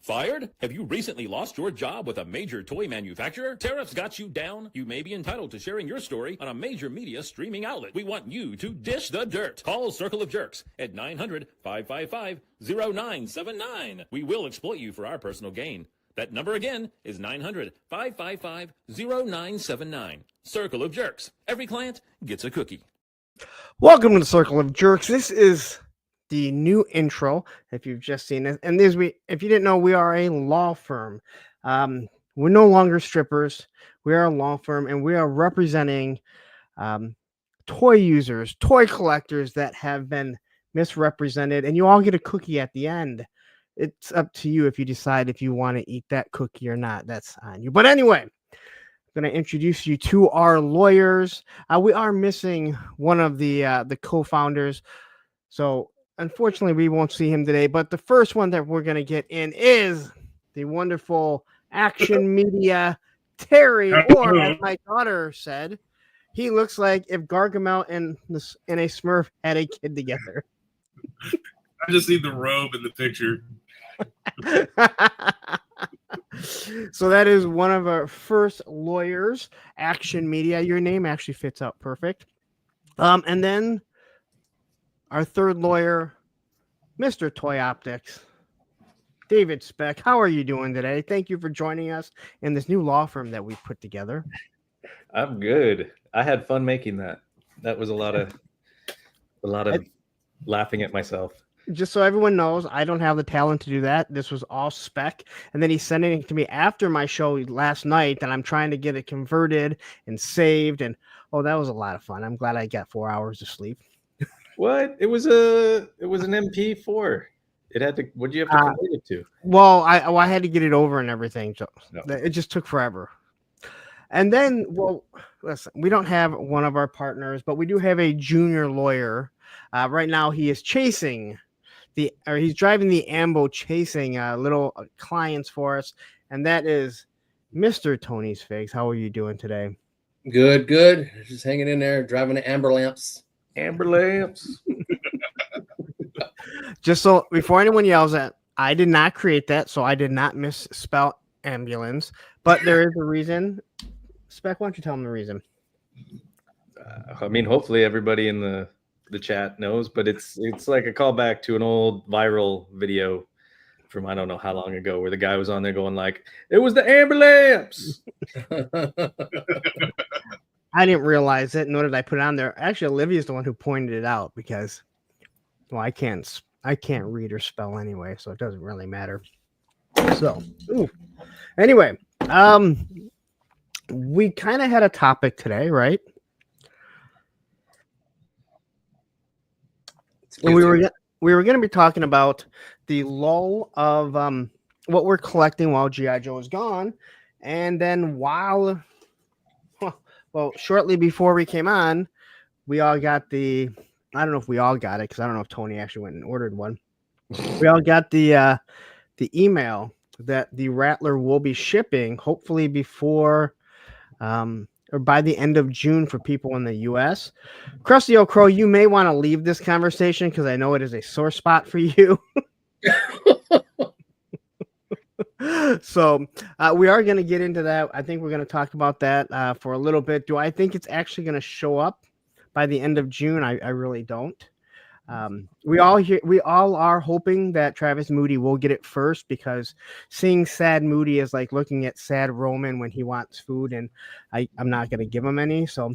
Fired? Have you recently lost your job with a major toy manufacturer? Tariffs got you down? You may be entitled to sharing your story on a major media streaming outlet. We want you to dish the dirt. Call Circle of Jerkz at 900-555-0979. We will exploit you for our personal gain. That number again is 900-555-0979. Circle of Jerkz. Every client gets a cookie. Welcome to the Circle of Jerkz. This is the new intro, if you've just seen it. And if you didn't know, we are a law firm. We're no longer strippers. We are a law firm, and we are representing toy users, toy collectors that have been misrepresented. And you all get a cookie at the end. It's up to you if you decide if you want to eat that cookie or not. That's on you. But anyway, I'm going to introduce you to our lawyers. We are missing one of the co-founders. So unfortunately, we won't see him today, but the first one that we're going to get in is the wonderful Action Media Terry, or as my daughter said, he looks like if Gargamel and a Smurf had a kid together. I just need the robe in the picture. So that is one of our first lawyers, Action Media. Your name actually fits out perfect. And then our third lawyer, Mr. Toy Optics, David Speck. How are you doing today? Thank you for joining us in this new law firm that we put together. I'm good. I had fun making that. That was a lot of laughing at myself. Just so everyone knows, I don't have the talent to do that. This was all Speck. And then he's sending it to me after my show last night, and I'm trying to get it converted and saved. And that was a lot of fun. I'm glad I got 4 hours of sleep. What? It was an MP4. It had to. What did you have to convert it to? Well, I had to get it over and everything, so it just took forever. And then, listen, we don't have one of our partners, but we do have a junior lawyer. Right now, he is he's driving the Ambo, chasing little clients for us, and that is Mr. Tony's Figs. How are you doing today? Good. Just hanging in there, driving the amber lamps. Just so before anyone yells at, I did not create that, so I did not misspell ambulance, but there is a reason. Spec, why don't you tell them the reason? Hopefully everybody in the chat knows, but it's like a callback to an old viral video from I don't know how long ago, where the guy was on there going like, "It was the ambulance." I didn't realize it, nor did I put it on there. Actually, Olivia's the one who pointed it out because, I can't read or spell anyway, so it doesn't really matter. So, anyway, we kind of had a topic today, right? And we were going to be talking about the lull of what we're collecting while GIJoe is gone, and then shortly before we came on, we all got I don't know if we all got it because I don't know if Tony actually went and ordered one. We all got the email that the Rattler will be shipping, hopefully before or by the end of June for people in the U.S. Krusty O'Crow, you may want to leave this conversation because I know it is a sore spot for you. So we are going to get into that. I think we're going to talk about that for a little bit. Do I think it's actually going to show up by the end of June? I really don't. We all are hoping that Travis Moody will get it first, because seeing sad Moody is like looking at sad Roman when he wants food, and I'm not going to give him any. So,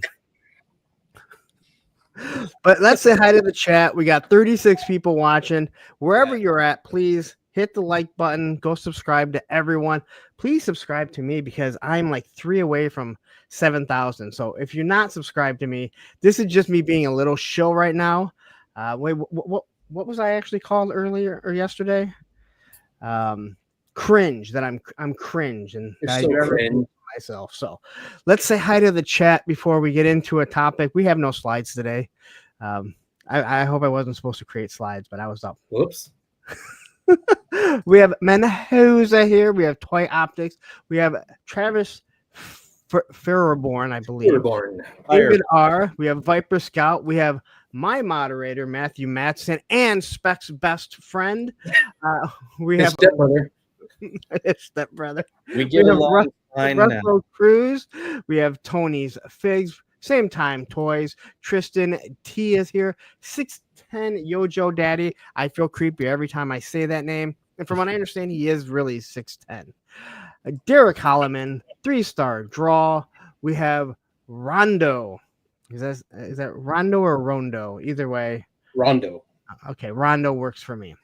but let's say hi to the chat. We got 36 people watching. Wherever you're at, please hit the like button. Go subscribe to everyone. Please subscribe to me because I'm like 3 away from 7,000. So if you're not subscribed to me, this is just me being a little shill right now. Wait, what was I actually called earlier or yesterday? Cringe. That I'm cringe, and I so never cringe. Myself. So let's say hi to the chat before we get into a topic. We have no slides today. I hope I wasn't supposed to create slides, but I was up. Whoops. We have Menhuza here. We have Toy Optics. We have Travis Faraborn, I believe. David R. We have Viper Scout. We have my moderator, Matthew Matson, and Speck's best friend. We have His stepbrother. We get along fine now. Russell Cruz. We have Tony's Figs. Same time toys. Tristan T is here. 6'10" GIJoe Daddy. I feel creepy every time I say that name. And from what I understand, he is really 6'10". Derek Holloman, 3-star draw. We have Rondo. Is that Rondo or Rondo? Either way. Rondo. Okay, Rondo works for me.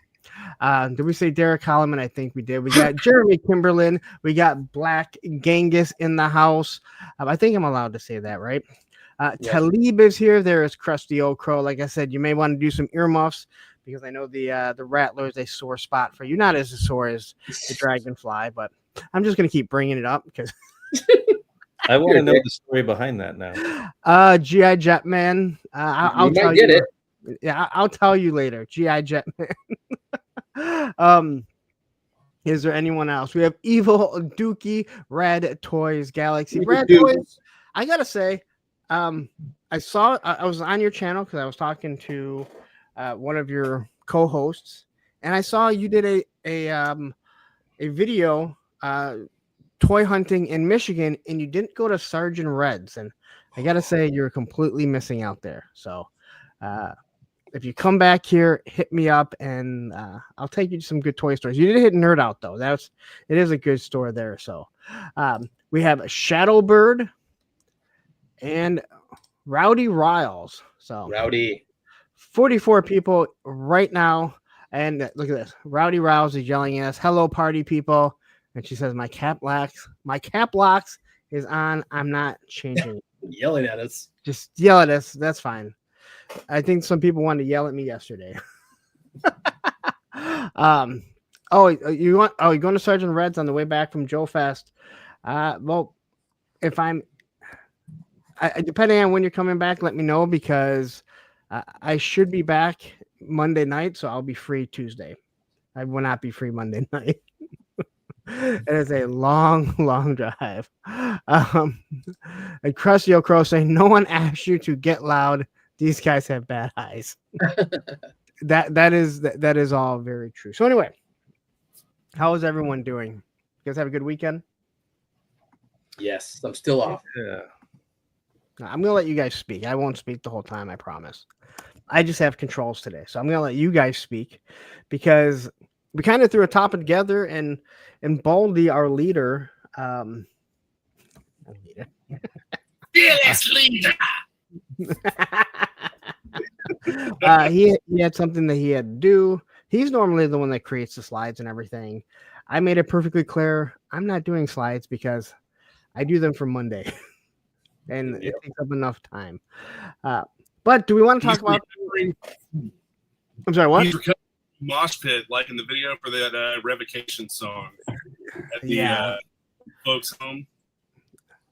Did we say Derek Holloman? I think we did. We got Jeremy Kimberlin. We got Black Genghis in the house. I think I'm allowed to say that, right? Talib is here. There is Krusty Old Crow. Like I said, you may want to do some earmuffs because I know the Rattler is a sore spot for you. Not as sore as the Dragonfly, but I'm just going to keep bringing it up because I want to know the story behind that now. GI Jetman. I'll tell you. It. Yeah, I'll tell you later. GI Jetman. Is there anyone else? We have Evil Dookie, Red Toys Galaxy. Red Toys. I gotta say, I was on your channel because I was talking to one of your co-hosts, and I saw you did a video toy hunting in Michigan, and you didn't go to Sergeant Red's, and I gotta say you're completely missing out there. So if you come back here, hit me up, and I'll take you to some good toy stores. You did hit Nerd Out though. It is a good store there. So we have Shadowbird and Rowdy Riles. So Rowdy, 44 people right now, and look at this. Rowdy Riles is yelling at us, "Hello, party people!" And she says, "My cap locks is on. I'm not changing." Yelling at us. Just yell at us. That's fine. I think some people wanted to yell at me yesterday. You're going to Sergeant Red's on the way back from Joe Fest. Well, if depending on when you're coming back, let me know because I should be back Monday night, so I'll be free Tuesday. I will not be free Monday night. It is a long, long drive. And Krusty O'Crow saying, "No one asked you to get loud. These guys have bad eyes." That is all very true. So anyway, how is everyone doing? You guys have a good weekend? Yes, I'm still off. Yeah. I'm gonna let you guys speak. I won't speak the whole time, I promise. I just have controls today, so I'm gonna let you guys speak because we kind of threw a topic together, and Baldy, our leader, Fearless leader. he had something that he had to do. He's normally the one that creates the slides and everything. I made it perfectly clear I'm not doing slides because I do them for Monday, and it takes up enough time. But do we want to talk about? I'm sorry, what? Mosh pit, like in the video for that revocation song at the folks' home.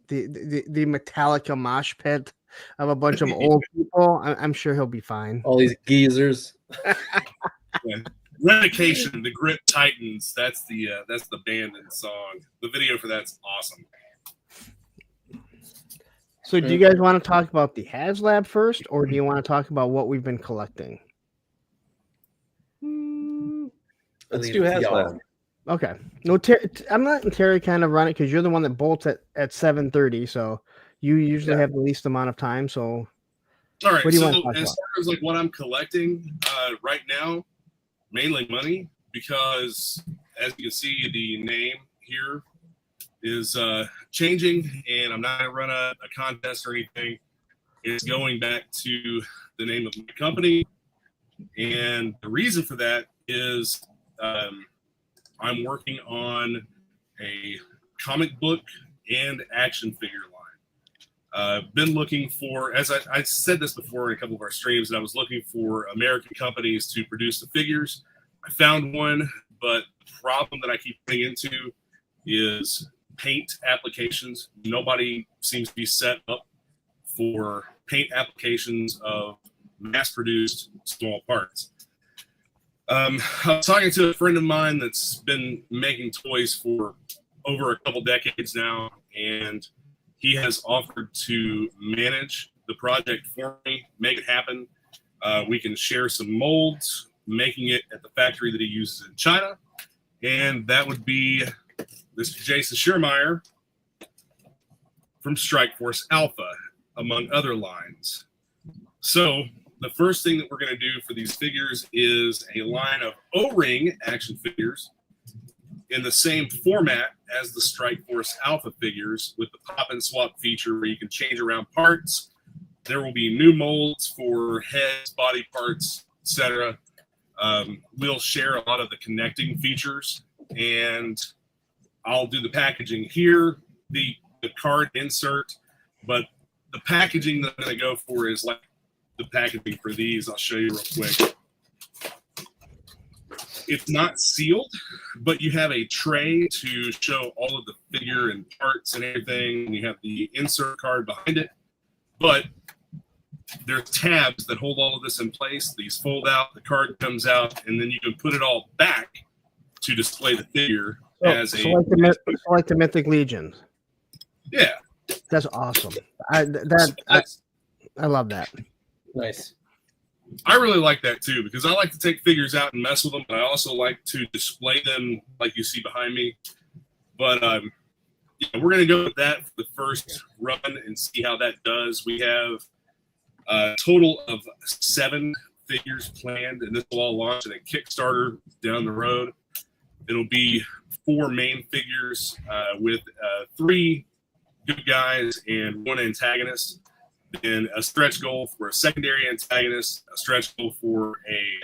The Metallica mosh pit of a bunch of old people. I'm sure he'll be fine. All these geezers. Revocation, the Grit Titans. That's the band and song. The video for that's awesome. So, do you guys want to talk about the HasLab first, or do you want to talk about what we've been collecting? Let's do HasLab. Okay. No, I'm letting Terry kind of run it because you're the one that bolts at 7:30. So you usually have the least amount of time. So, all right. What do you so want to talk as about? far as like what I'm collecting right now, mainly money, because as you can see, the name here is changing, and I'm not going to run a contest or anything. It's going back to the name of my company, and the reason for that is I'm working on a comic book and action figure line. Been looking for, as I said this before in a couple of our streams, and I was looking for American companies to produce the figures. I found one, but the problem that I keep running into is paint applications. Nobody seems to be set up for paint applications of mass-produced small parts. I was talking to a friend of mine that's been making toys for over a couple decades now, and he has offered to manage the project for me, make it happen. We can share some molds, making it at the factory that he uses in China, and that would be Mr. Jason Schiermeyer from Strike Force Alpha, among other lines. So the first thing that we're going to do for these figures is a line of O-ring action figures in the same format as the Strike Force Alpha figures, with the pop and swap feature where you can change around parts. There will be new molds for heads, body parts, etc. We'll share a lot of the connecting features, and I'll do the packaging here, the card insert, but the packaging that I'm going to go for is like the packaging for these. I'll show you real quick. It's not sealed, but you have a tray to show all of the figure and parts and everything. And you have the insert card behind it, but there's tabs that hold all of this in place. These fold out, the card comes out, and then you can put it all back to display the figure as a like the Mythic Legions. Yeah, that's awesome. I love that. Nice. I really like that too, because I like to take figures out and mess with them, but I also like to display them like you see behind me. But yeah, we're going to go with that for the first run and see how that does. We have a total of 7 figures planned, and this will all launch in a Kickstarter down the road. It'll be 4 main figures with 3 good guys and 1 antagonist. And a stretch goal for a secondary antagonist, a stretch goal for a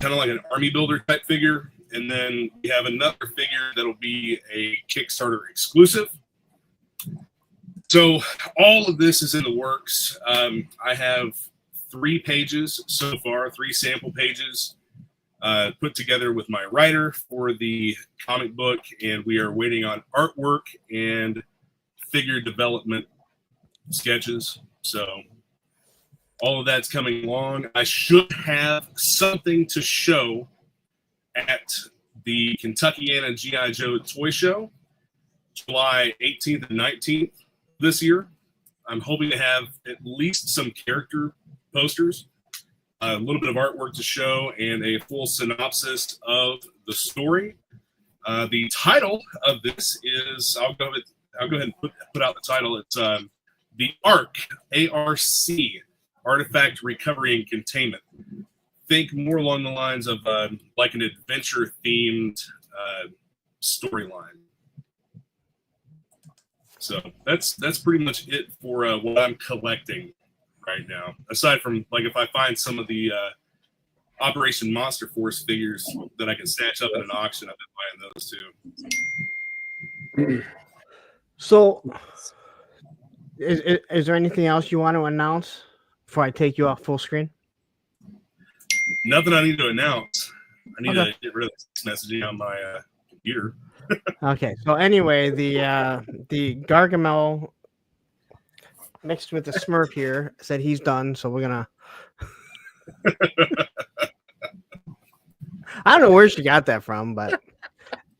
kind of like an army builder type figure, and then we have another figure that'll be a Kickstarter exclusive. So all of this is in the works. I have 3 pages so far, 3 sample pages put together with my writer for the comic book, and we are waiting on artwork and figure development sketches. So all of that's coming along. I should have something to show at the Kentuckiana GIJoe Toy Show, July 18th and 19th this year. I'm hoping to have at least some character posters, a little bit of artwork to show, and a full synopsis of the story. The title of this is, I'll go ahead and put out the title. It's the ARC, A-R-C, Artifact Recovery and Containment. Think more along the lines of like an adventure-themed storyline. So that's pretty much it for what I'm collecting right now. Aside from, like, if I find some of the Operation Monster Force figures that I can snatch up at an auction, I've been buying those too. So, is there anything else you want to announce before I take you off full screen? Nothing I need to announce. I need to get rid of this messaging on my computer. Okay. So anyway, the Gargamel mixed with the Smurf here said he's done. So we're gonna. I don't know where she got that from, but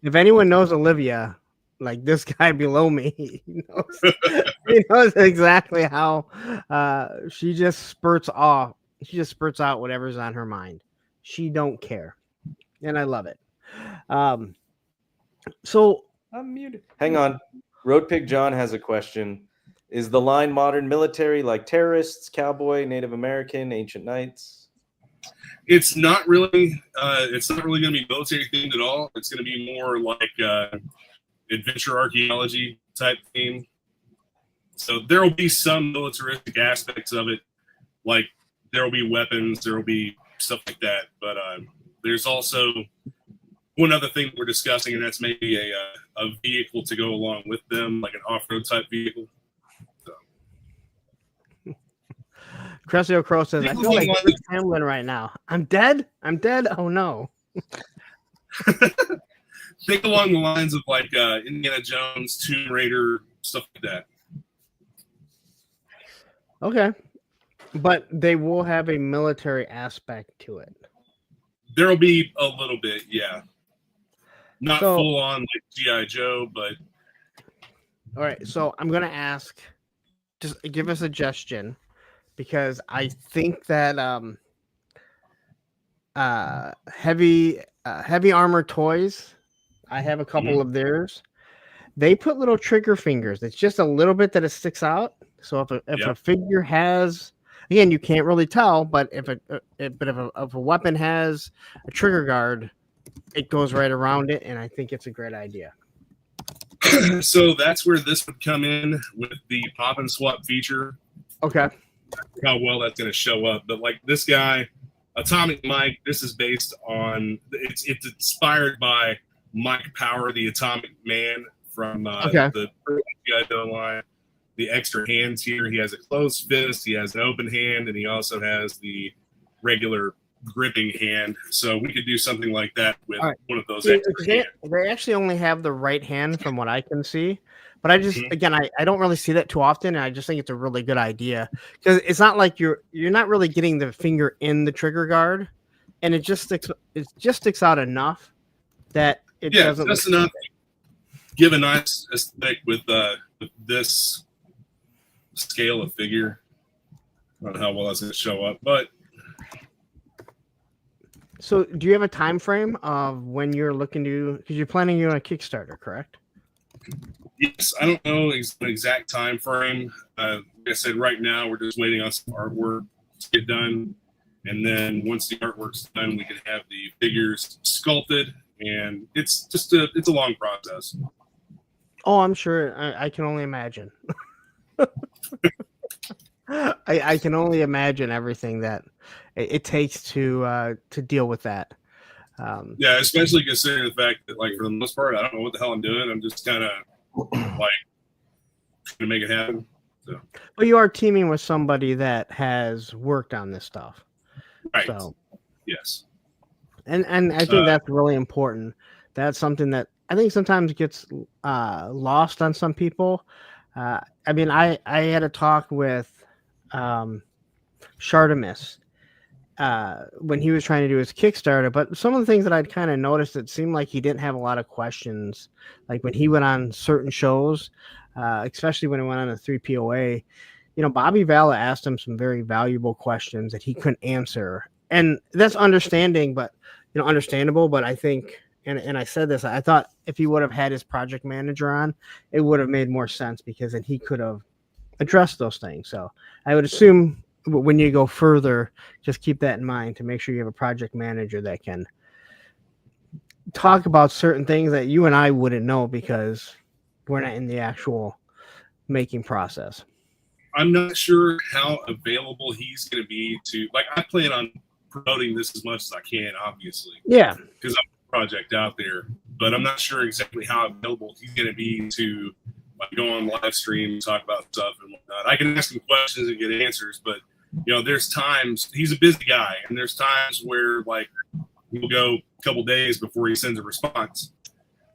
if anyone knows Olivia, like this guy below me, he knows exactly how she just spurts off. She just spurts out whatever's on her mind. She don't care, and I love it. So I'm muted. Hang on. Road Pig John has a question. Is the line modern military, like terrorists, cowboy, Native American, ancient knights? It's not really going to be military themed at all. It's going to be more like adventure archaeology type theme. So there will be some militaristic aspects of it, like there will be weapons, there will be stuff like that. But there's also one other thing we're discussing, and that's maybe a vehicle to go along with them, like an off-road type vehicle. Cressio Crow says, I feel like Chris Hamlin right now. I'm dead? Oh, no. Think along the lines of like Indiana Jones, Tomb Raider, stuff like that. Okay. But they will have a military aspect to it. There will be a little bit, yeah. Not full on like G.I. Joe, but... All right, so I'm going to ask, just give a suggestion, because I think that heavy armor toys. I have a couple of theirs. They put little trigger fingers. It's just a little bit that it sticks out. So if a figure has, again, you can't really tell, but if a weapon has a trigger guard, it goes right around it, and I think it's a great idea. So that's where this would come in with the pop and swap feature. Okay. How well that's going to show up, but like this guy, Atomic Mike. This is based on it's inspired by Mike Power, the Atomic Man from the GIJoe line. The extra hands here. He has a closed fist. He has an open hand, and he also has the regular gripping hand. So we could do something like that with one of those extra hands. They actually only have the right hand from what I can see. But I just, again, I don't really see that too often, and I just think it's a really good idea. Because it's not like you're not really getting the finger in the trigger guard, and it just sticks out enough that it doesn't. That's enough. Give a nice aesthetic with this scale of figure. I don't know how well that's going to show up, but so do you have a time frame of when you're looking to, because you're planning on a Kickstarter, correct? Yes, I don't know an exact time frame. Like I said, right now we're just waiting on some artwork to get done, and then once the artwork's done, we can have the figures sculpted, and it's a long process. Oh, I'm sure. I can only imagine. I can only imagine everything that it takes to deal with that. Yeah, especially considering the fact that, like, for the most part, I don't know what the hell I'm doing. I'm just kind of like trying to make it happen. So. But you are teaming with somebody that has worked on this stuff, right? So yes, and I think that's really important. That's something that I think sometimes gets lost on some people. I mean, I had a talk with Shartimus when he was trying to do his Kickstarter, but some of the things that I'd kind of noticed, it seemed like he didn't have a lot of questions. Like when he went on certain shows, especially when he went on a 3POA, Bobby Valla asked him some very valuable questions that he couldn't answer. And that's understandable, but I think, and I said this, I thought if he would have had his project manager on, it would have made more sense, because then he could have addressed those things. So I would assume when you go further, just keep that in mind to make sure you have a project manager that can talk about certain things that you and I wouldn't know because we're not in the actual making process. I'm not sure how available he's going to be to, like, I plan on promoting this as much as I can, obviously. Yeah. Because I'm a project out there, but I'm not sure exactly how available he's going to be to go on live stream, talk about stuff and whatnot. I can ask him questions and get answers, but there's times he's a busy guy, and there's times where like we'll go a couple days before he sends a response,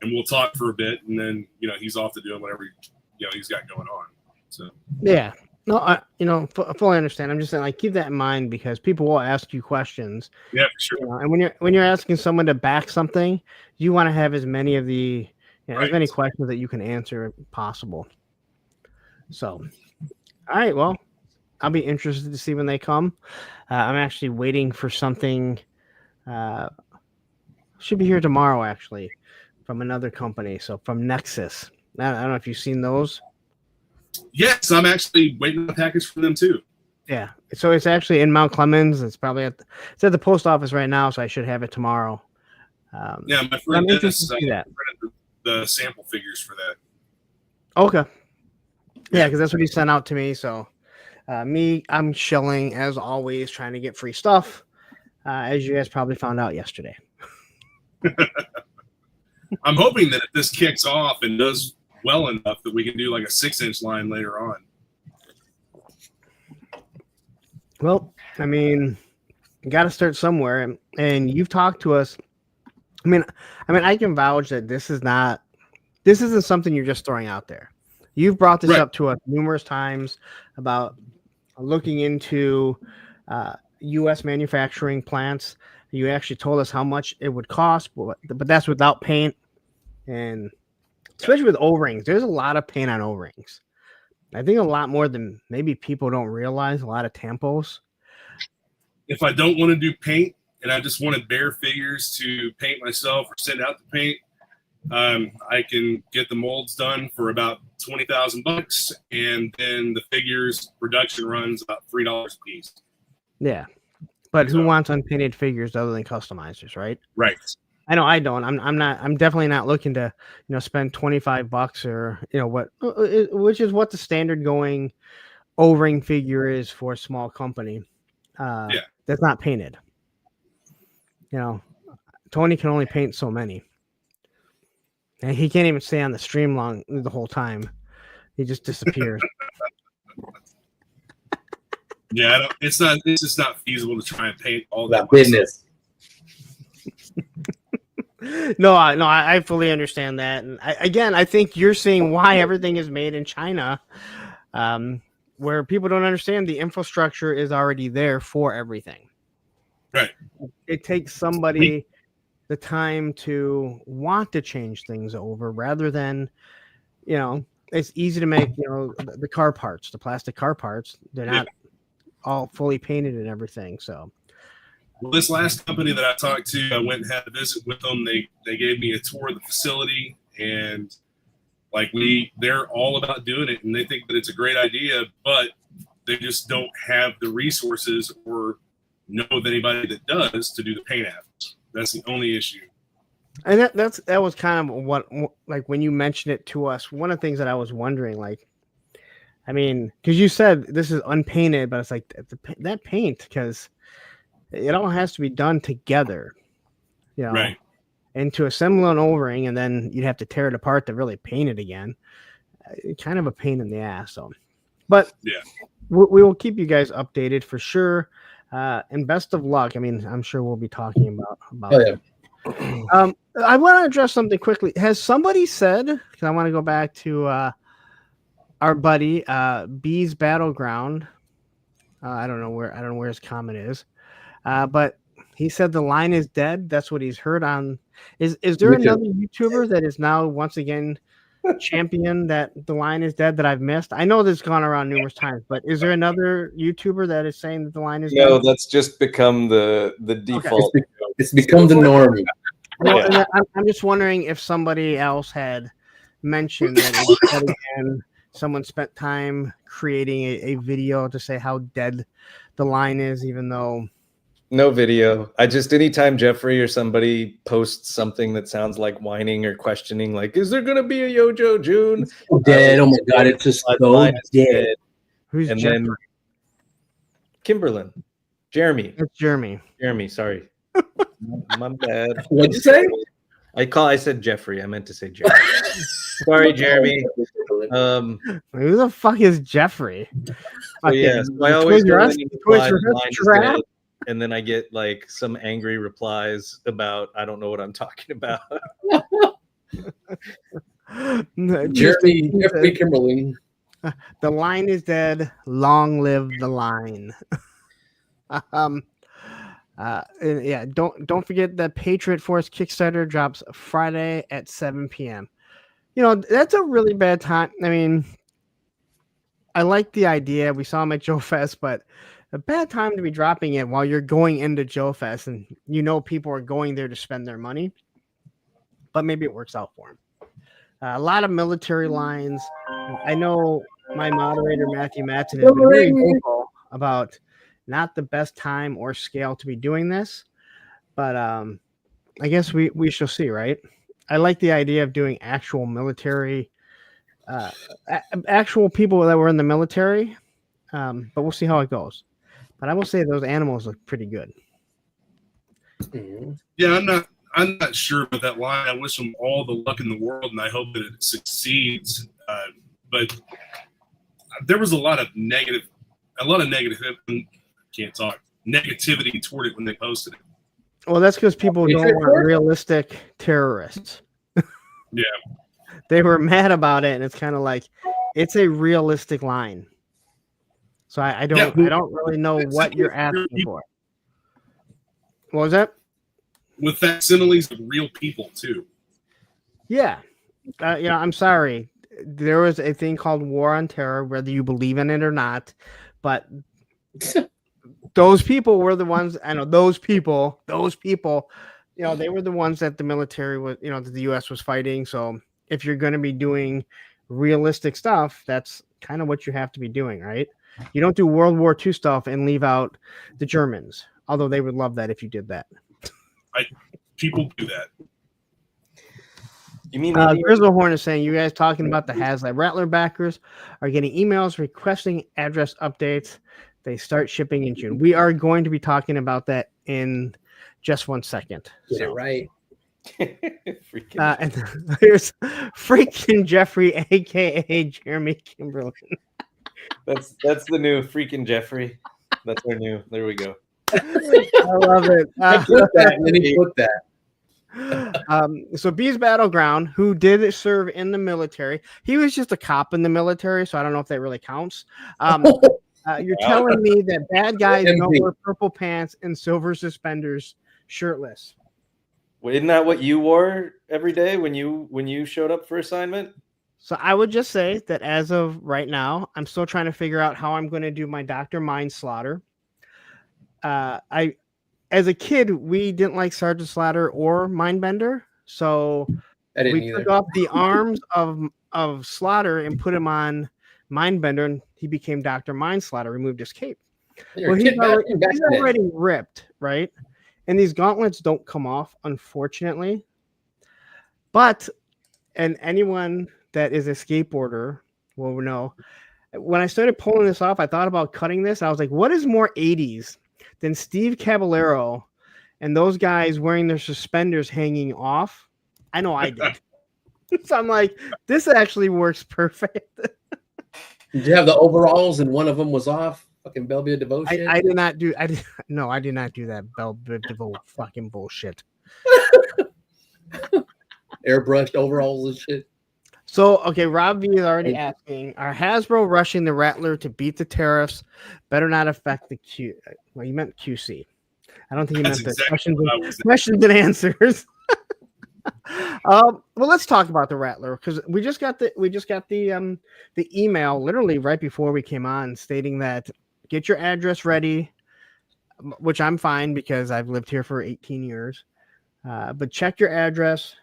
and we'll talk for a bit, and then he's off to doing whatever he's got going on. So yeah, no, I fully understand. I'm just saying, like, keep that in mind, because people will ask you questions. Yeah, for sure. And when you're asking someone to back something, you want to have as many of the as many questions that you can answer possible. So, all right, well, I'll be interested to see when they come. I'm actually waiting for something. Should be here tomorrow, actually, from another company. So from Nexus. I don't know if you've seen those. Yes, I'm actually waiting on a package from them too. Yeah, so it's actually in Mount Clemens. It's probably at the post office right now, so I should have it tomorrow. Yeah, my friend Dennis that. The sample figures for that. Okay. Yeah, because that's what he sent out to me. So I'm shilling as always, trying to get free stuff, as you guys probably found out yesterday. I'm hoping that if this kicks off and does well enough that we can do like a 6-inch line later on. Well, I mean, you got to start somewhere, and you've talked to us. I mean, I can vouch that this isn't something you're just throwing out there. You've brought this up to us numerous times about looking into U.S. manufacturing plants. You actually told us how much it would cost, but that's without paint, and especially with O-rings. There's a lot of paint on O-rings. I think a lot more than maybe people don't realize. A lot of tampos. If I don't want to do paint, and I just wanted bare figures to paint myself or send out to paint, I can get the molds done for about $20,000, and then the figures production runs about $3 a piece. Yeah, but who So- wants unpainted figures other than customizers, right? Right. I know I don't. I'm definitely not looking to, spend $25 or what, which is what the standard going O-ring figure is for a small company. Yeah. That's not painted. Tony can only paint so many, and he can't even stay on the stream long the whole time. He just disappears. Yeah, it's just not feasible to try and paint all that That business. No, I fully understand that. And I think you're seeing why everything is made in China, where people don't understand the infrastructure is already there for everything. Right. It takes somebody the time to want to change things over rather than, it's easy to make, the car parts, the plastic car parts. They're not all fully painted and everything. So. Well, this last company that I talked to, I went and had a visit with them. They gave me a tour of the facility, and they're all about doing it, and they think that it's a great idea, but they just don't have the resources or know of anybody that does to do the paint apps. That's the only issue. And that was kind of what, like, when you mentioned it to us, one of the things that I was wondering, because you said this is unpainted, but it's like that paint, because it all has to be done together, Right. And to assemble an O-ring, and then you'd have to tear it apart to really paint it again. Kind of a pain in the ass. So, but Yeah, we will keep you guys updated for sure. And best of luck. I mean, I'm sure we'll be talking about. Oh, yeah. I want to address something quickly. Has somebody said? Because I want to go back to our buddy B's Battleground. I don't know where his comment is. But he said the line is dead. That's what he's heard on. Is there another YouTuber that is now once again champion that the line is dead that I've missed? I know this has gone around numerous times, but is there another YouTuber that is saying that the line is No, dead? that's just become the default. It's become the norm. Well, Yeah. and I'm just wondering if somebody else had mentioned that it was dead again. Someone spent time creating a video to say how dead the line is, even though. No video. Anytime Jeffrey or somebody posts something that sounds like whining or questioning, like, is there going to be a GIJoe June? Dead. Oh my God. It's just My so line is dead. dead. Who's And Jeffrey? then Kimberlyn. Jeremy. It's Jeremy. Jeremy, sorry. My bad. What'd you say? I said Jeffrey. I meant to say Jeremy. Sorry, Jeremy. Who the fuck is Jeffrey? So yeah, so I always go in and reply, "Line is dead," and then I get like some angry replies about I don't know what I'm talking about. Jeffrey Kimberly. The line is dead. Long live the line. And yeah, don't forget that Patriot Force Kickstarter drops Friday at 7 p.m. That's a really bad time. I mean, I like the idea. We saw him at Joe Fest, but a bad time to be dropping it while you're going into Joe Fest and people are going there to spend their money. But maybe it works out for him. A lot of military lines. I know my moderator, Matthew Matson, has been very vocal about not the best time or scale to be doing this, but I guess we shall see, right? I like the idea of doing actual military, actual people that were in the military, but we'll see how it goes. But I will say those animals look pretty good. Yeah, I'm not sure about that line. I wish them all the luck in the world, and I hope that it succeeds. But there was a lot of negative. Can't talk negativity toward it when they posted it. Well, that's because people don't want realistic terrorists. Yeah, they were mad about it, and it's kind of like it's a realistic line. So I don't really know what you're asking for. What was that? With facsimiles of real people too. Yeah, I'm sorry. There was a thing called War on Terror, whether you believe in it or not, but those people were the ones. I know those people. You know, they were the ones that the military was. You know, that the U.S. was fighting. So if you're going to be doing realistic stuff, that's kind of what you have to be doing, right? You don't do World War II stuff and leave out the Germans, although they would love that if you did that. People do that. You mean Grizzlehorn is saying you guys talking about the Hazlight Rattler backers are getting emails requesting address updates. They start shipping in June. We are going to be talking about that in just 1 second. Get it right. And here's freaking Jeffrey, aka Jeremy Kimberlin. That's the new freaking Jeffrey. That's our new. There we go. I love it. I put that, and then he put that. So Bees Battleground, who did serve in the military, he was just a cop in the military, so I don't know if that really counts. You're telling me that bad guys don't wear purple pants and silver suspenders, shirtless. Well, isn't that what you wore every day when you showed up for assignment? So I would just say that as of right now, I'm still trying to figure out how I'm going to do my Dr. Mind Slaughter. As a kid, we didn't like Sergeant Slaughter or Mindbender, so we took off the arms of Slaughter and put him on Mindbender, and he became Dr. Mind Slaughter, removed his cape. Well, he's already ripped, right? And these gauntlets don't come off, unfortunately. But, and anyone that is a skateboarder will know, when I started pulling this off, I thought about cutting this. I was like, what is more 80s than Steve Caballero and those guys wearing their suspenders hanging off? I know I did. So I'm like, this actually works perfect. Did you have the overalls and one of them was off? Fucking Bellevue Devotion. I did not do. I did not do that Bellevue Devotion fucking bullshit. Airbrushed overalls and shit. So, okay, Rob V is already asking, are Hasbro rushing the Rattler to beat the tariffs? Better not affect the Q. Well, you meant QC. I don't think you meant the questions and answers. Well, let's talk about the Rattler because we just got the email literally right before we came on stating that get your address ready, which I'm fine because I've lived here for 18 years. But check your address.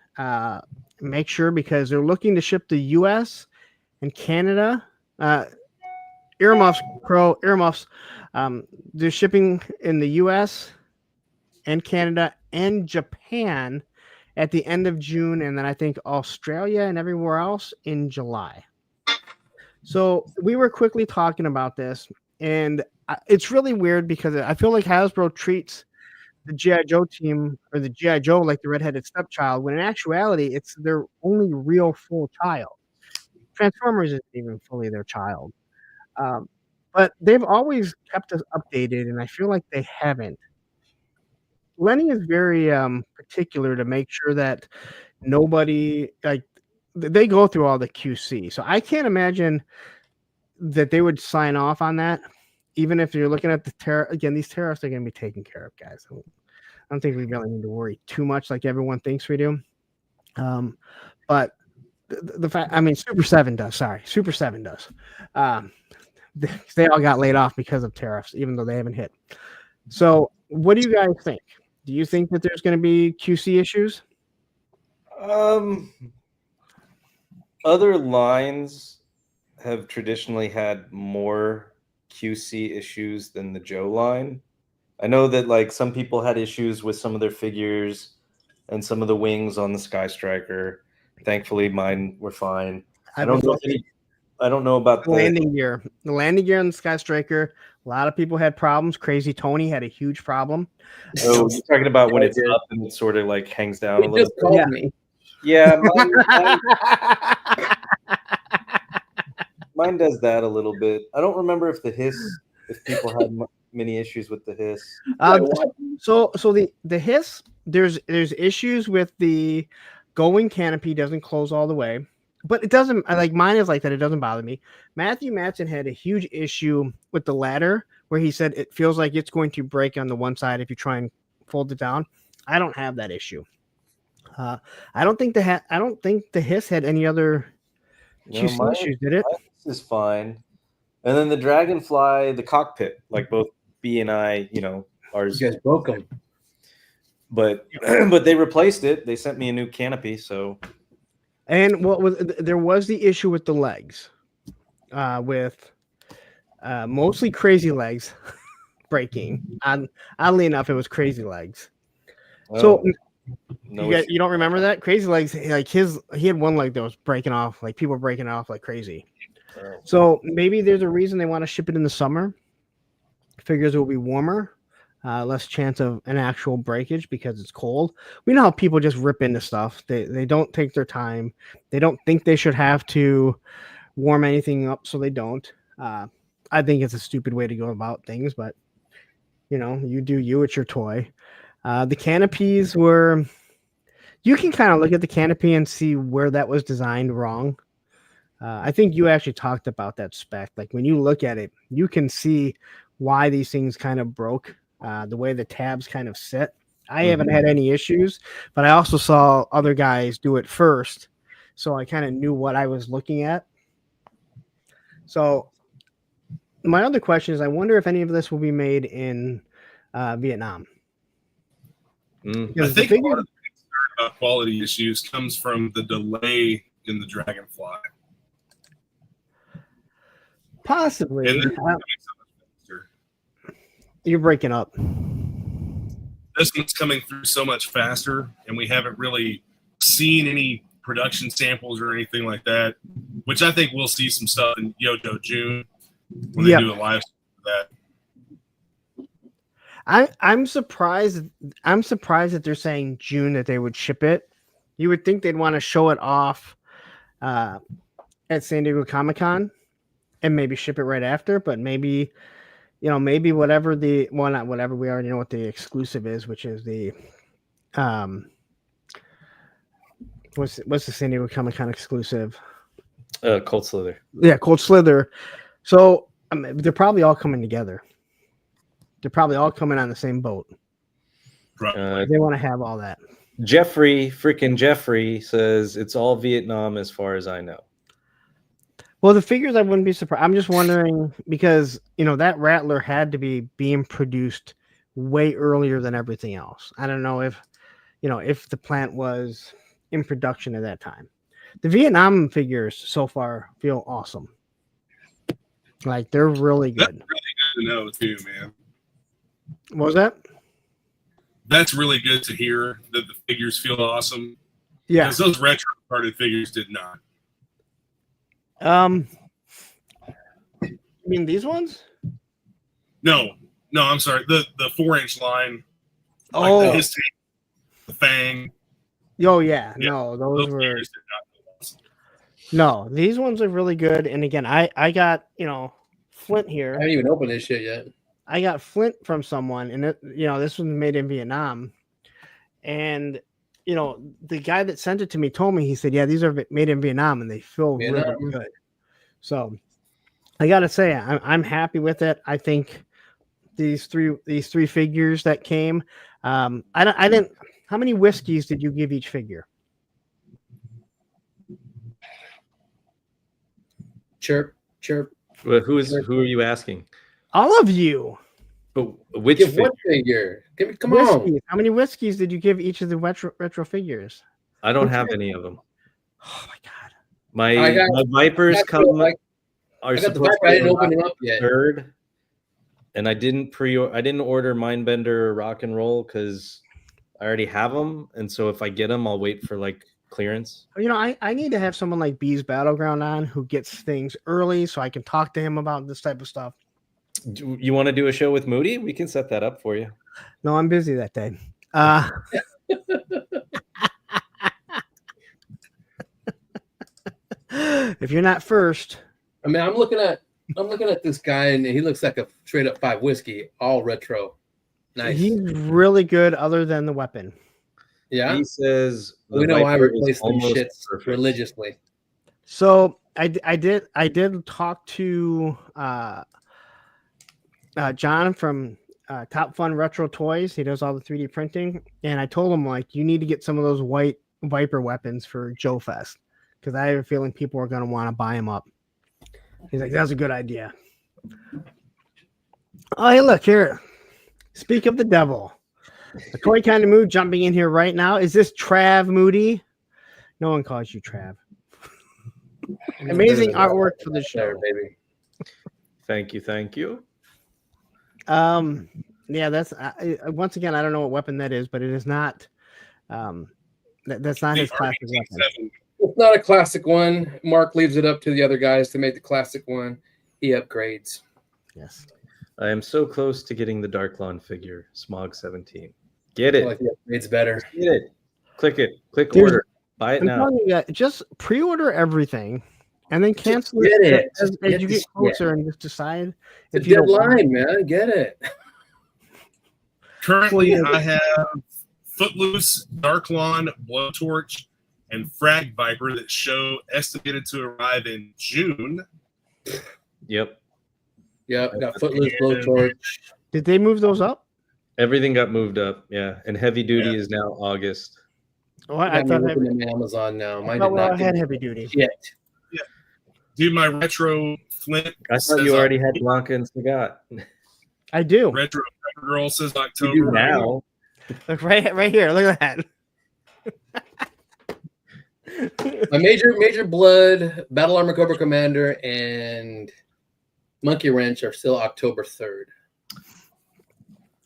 Make sure because they're looking to ship to U.S. and Canada. Earmuffs. They're shipping in the U.S. and Canada and Japan at the end of June, and then I think Australia and everywhere else in July. So we were quickly talking about this, and it's really weird because I feel like Hasbro treats the GIJoe team or the GIJoe like the redheaded stepchild, when in actuality, it's their only real full child. Transformers isn't even fully their child. But they've always kept us updated, and I feel like they haven't. Lenny is very particular to make sure that nobody, like, they go through all the QC. So I can't imagine that they would sign off on that. Even if you're looking at the tariff, again, these tariffs are going to be taken care of, guys. I don't think we really need to worry too much like everyone thinks we do. But the fact, I mean, Super 7 does. Sorry, Super 7 does. They all got laid off because of tariffs, even though they haven't hit. So what do you guys think? Do you think that there's going to be QC issues? Other lines have traditionally had more QC issues than the Joe line. I know that like some people had issues with some of their figures and some of the wings on the Sky Striker. Thankfully, mine were fine. I don't know about the landing gear. The landing gear on the Sky Striker. A lot of people had problems. Crazy Tony had a huge problem. So you're talking about when it's up and it sort of like hangs down a little bit. Yeah. Me. Yeah, mine does that a little bit. I don't remember if people had many issues with the hiss. So the hiss, there's issues with the going canopy doesn't close all the way, but it doesn't, like mine is like that. It doesn't bother me. Matthew Matson had a huge issue with the ladder where he said it feels like it's going to break on the one side if you try and fold it down. I don't have that issue. I don't think the hiss had any other issues, did it? This is fine. And then the Dragonfly, the cockpit, like both B and I, ours. You guys broke them. But but they replaced it. They sent me a new canopy. So And there was the issue with the legs, with mostly Crazy Legs breaking. Oddly enough, it was Crazy Legs. So you don't remember that? Crazy Legs, like he had one leg that was breaking off, like people were breaking off like crazy. So maybe there's a reason they want to ship it in the summer. Figures it will be warmer, less chance of an actual breakage because it's cold. We know how people just rip into stuff. They don't take their time. They don't think they should have to warm anything up, so they don't. I think it's a stupid way to go about things, but you do you. It's your toy. The canopies were. You can kind of look at the canopy and see where that was designed wrong. I think you actually talked about that spec. Like when you look at it, you can see why these things kind of broke. The way the tabs kind of sit. I haven't had any issues, but I also saw other guys do it first, so I kind of knew what I was looking at. So my other question is, I wonder if any of this will be made in Vietnam. I think a lot of the concern about quality issues comes from the delay in the Dragonfly. Possibly. And You're breaking up. this one's coming through so much faster, and we haven't really seen any production samples or anything like that, which I think we'll see some stuff in GIJoe June when they do a live stream for that. I'm surprised. I'm surprised that they're saying June that they would ship it. You would think they'd want to show it off at San Diego Comic-Con and maybe ship it right after. But maybe, maybe whatever not whatever, we already know what the exclusive is, which is the what's the San Diego Comic-Con exclusive? Cold Slither. Yeah, Cold Slither. So they're probably all coming together. They're probably all coming on the same boat. They want to have all that. Jeffrey says it's all Vietnam as far as I know. Well, the figures I wouldn't be surprised. I'm just wondering because, that Rattler had to be being produced way earlier than everything else. I don't know if the plant was in production at that time. The Vietnam figures so far feel awesome. Like they're really good. That's really good to know too, man. What was that? That's really good to hear that the figures feel awesome. Yeah. Because those retro carded figures did not. You mean these ones? No, I'm sorry. The 4-inch line. Oh, like his tank, the Fang. Oh yeah. No, those were. figures did not feel awesome. No, these ones are really good. And again, I got Flint here. I haven't even opened this shit yet. I got Flint from someone, and this was made in Vietnam. And the guy that sent it to me told me, he said, "Yeah, these are made in Vietnam, and they feel really good." So I got to say, I'm happy with it. I think these three figures that came. I didn't. How many whiskeys did you give each figure? Chirp. Well, who are you asking? All of you. But which Give one figure? Come Whiskeys. on. How many whiskeys did you give each of the retro figures? I don't have any of them. Oh my god. My Vipers are supposed to I didn't open them up yet. Third, and I didn't order Mindbender or Rock and Roll because I already have them, and so if I get them, I'll wait for clearance. I need to have someone like Bees Battleground on who gets things early so I can talk to him about this type of stuff. You want to do a show with Moody? We can set that up for you. No, I'm busy that day. If you're not first. I mean, I'm looking at this guy, and he looks like a straight up 5 whiskey, all retro. Nice. He's really good other than the weapon. Yeah. He says We know I replace them shits religiously. So I did talk to John from Top Fun Retro Toys. He does all the 3D printing, and I told him you need to get some of those white Viper weapons for Joe Fest because I have a feeling people are going to want to buy them up. He's like, that's a good idea. Oh, hey, look here. Speak of the devil. The Toy Kind of Mood jumping in here right now. Is this Trav Moody? No one calls you Trav. Amazing artwork for the show, there, baby. Thank you, thank you. Yeah, that's once again, I don't know what weapon that is, but it is not. That's not his classic weapon. It's not a classic one. Mark leaves it up to the other guys to make the classic one. He upgrades. Yes. I am so close to getting the Dark Lawn figure, Smog 17. Get it. Like he upgrades better. Get it. Click it. Click Dude, order. Buy it I'm now. telling you, just pre-order everything and then cancel Get it. as Get you this- get closer and just decide It's if a you don't want deadline, man. Get it. Currently, I have Footloose, Dark Lawn, Blowtorch, and Frag Viper that show estimated to arrive in June. Yep. Yep. Got Footloose, Blowtorch. Did they move those up? Everything got moved up. Yeah. And heavy duty is now August. Oh, I Got thought me heavy, looking at Amazon now. Mine I did not had get heavy duty. yet. Dude, my retro Flint. I thought says you already had Blanca and Sagat. I do. Retro Girl says You October. do now. Look right here. Look at that. My Major Blood, Battle Armor Cobra Commander, and Monkey Wrench are still October 3rd.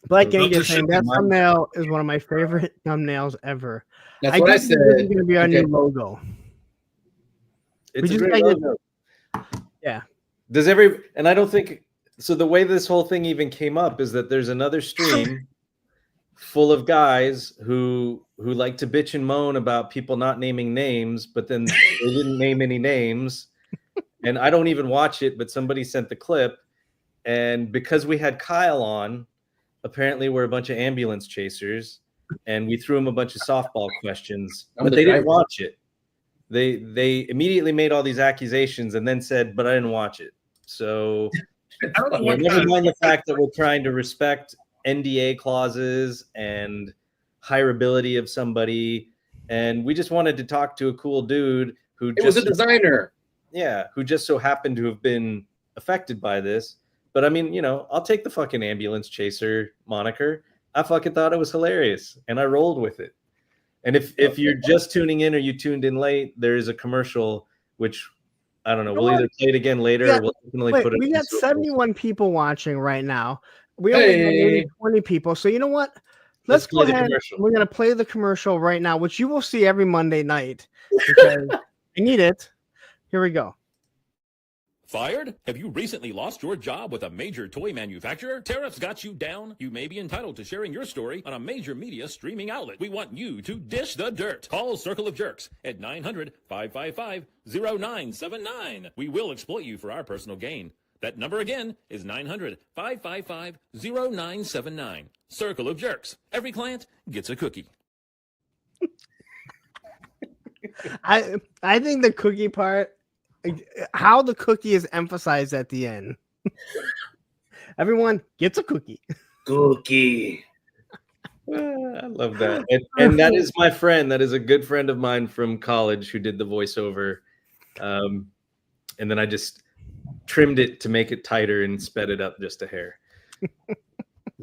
Black Love Gang to is saying show that mine. thumbnail is one of my favorite thumbnails ever. That's what I think said. this is going to be our Okay. new logo. It's We a just great gotta get- logo. Yeah. And I don't think so. The way this whole thing even came up is that there's another stream full of guys who like to bitch and moan about people not naming names, but then they didn't name any names. And I don't even watch it, but somebody sent the clip. And because we had Kyle on, apparently we're a bunch of ambulance chasers, and we threw him a bunch of softball questions, I'm but the they didn't driver. watch it. They immediately made all these accusations and then said, but I didn't watch it. So I don't know you know, what never kind of- mind the fact that we're trying to respect NDA clauses and hireability of somebody. And we just wanted to talk to a cool dude who It was a designer. who just so happened to have been affected by this. But I mean, you know, I'll take the fucking ambulance chaser moniker. I fucking thought it was hilarious and I rolled with it. And if you're just tuning in or you tuned in late, there is a commercial, which I don't know. We'll either play it again later Yeah, or we'll definitely Wait, put it. we got into a- 71 people watching right now. We only have maybe Hey. 20 people. So you know what? Let's go play the ahead. commercial. We're going to play the commercial right now, which you will see every Monday night because I need it. Here we go. Fired? Have you recently lost your job with a major toy manufacturer? Tariffs got you down? You may be entitled to sharing your story on a major media streaming outlet. We want you to dish the dirt. Call Circle of Jerks at 900-555-0979. We will exploit you for our personal gain. That number again is 900-555-0979. Circle of Jerks. Every client gets a cookie. I think the cookie part, how the cookie is emphasized at the end. Everyone gets a cookie. Cookie. I love that. And that is my friend. That is a good friend of mine from college who did the voiceover. And then I just trimmed it to make it tighter and sped it up just a hair.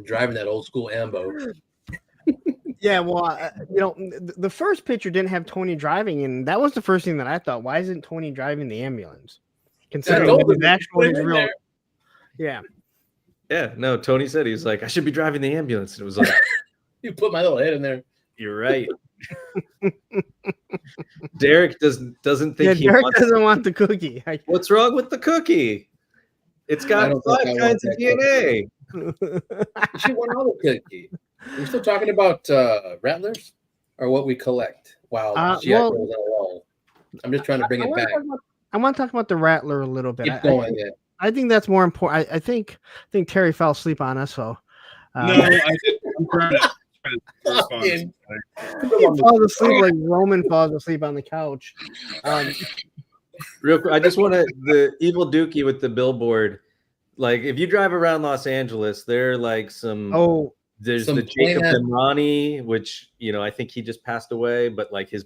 Driving that old school Ambo. Yeah, well, you know, the first picture didn't have Tony driving, and that was the first thing that I thought. Why isn't Tony driving the ambulance? Considering told that him his actual put it is in real. there. Yeah. Yeah, no, Tony said he was like, I should be driving the ambulance. And it was like, You put my little head in there. you're right. Derek doesn't think Yeah, he Derek wants. doesn't want the cookie. What's wrong with the cookie? It's I got don't think 5 I want kinds of that DNA. You should want all the cookie. Are we still talking about rattlers or what we collect? Wow. Well- I'm just trying to bring it back. I want to talk about the Rattler a little bit. Keep going. Yeah. I think that's more important. I think Terry fell asleep on us, so No, I did. I'm trying to respond. Fucking- he falls asleep like Roman falls asleep on the couch. Real quick, I just want to the evil Dookie with the billboard. Like, if you drive around Los Angeles, there are like some. There's some the Jacob plain- and Ronnie, which I think he just passed away, but like his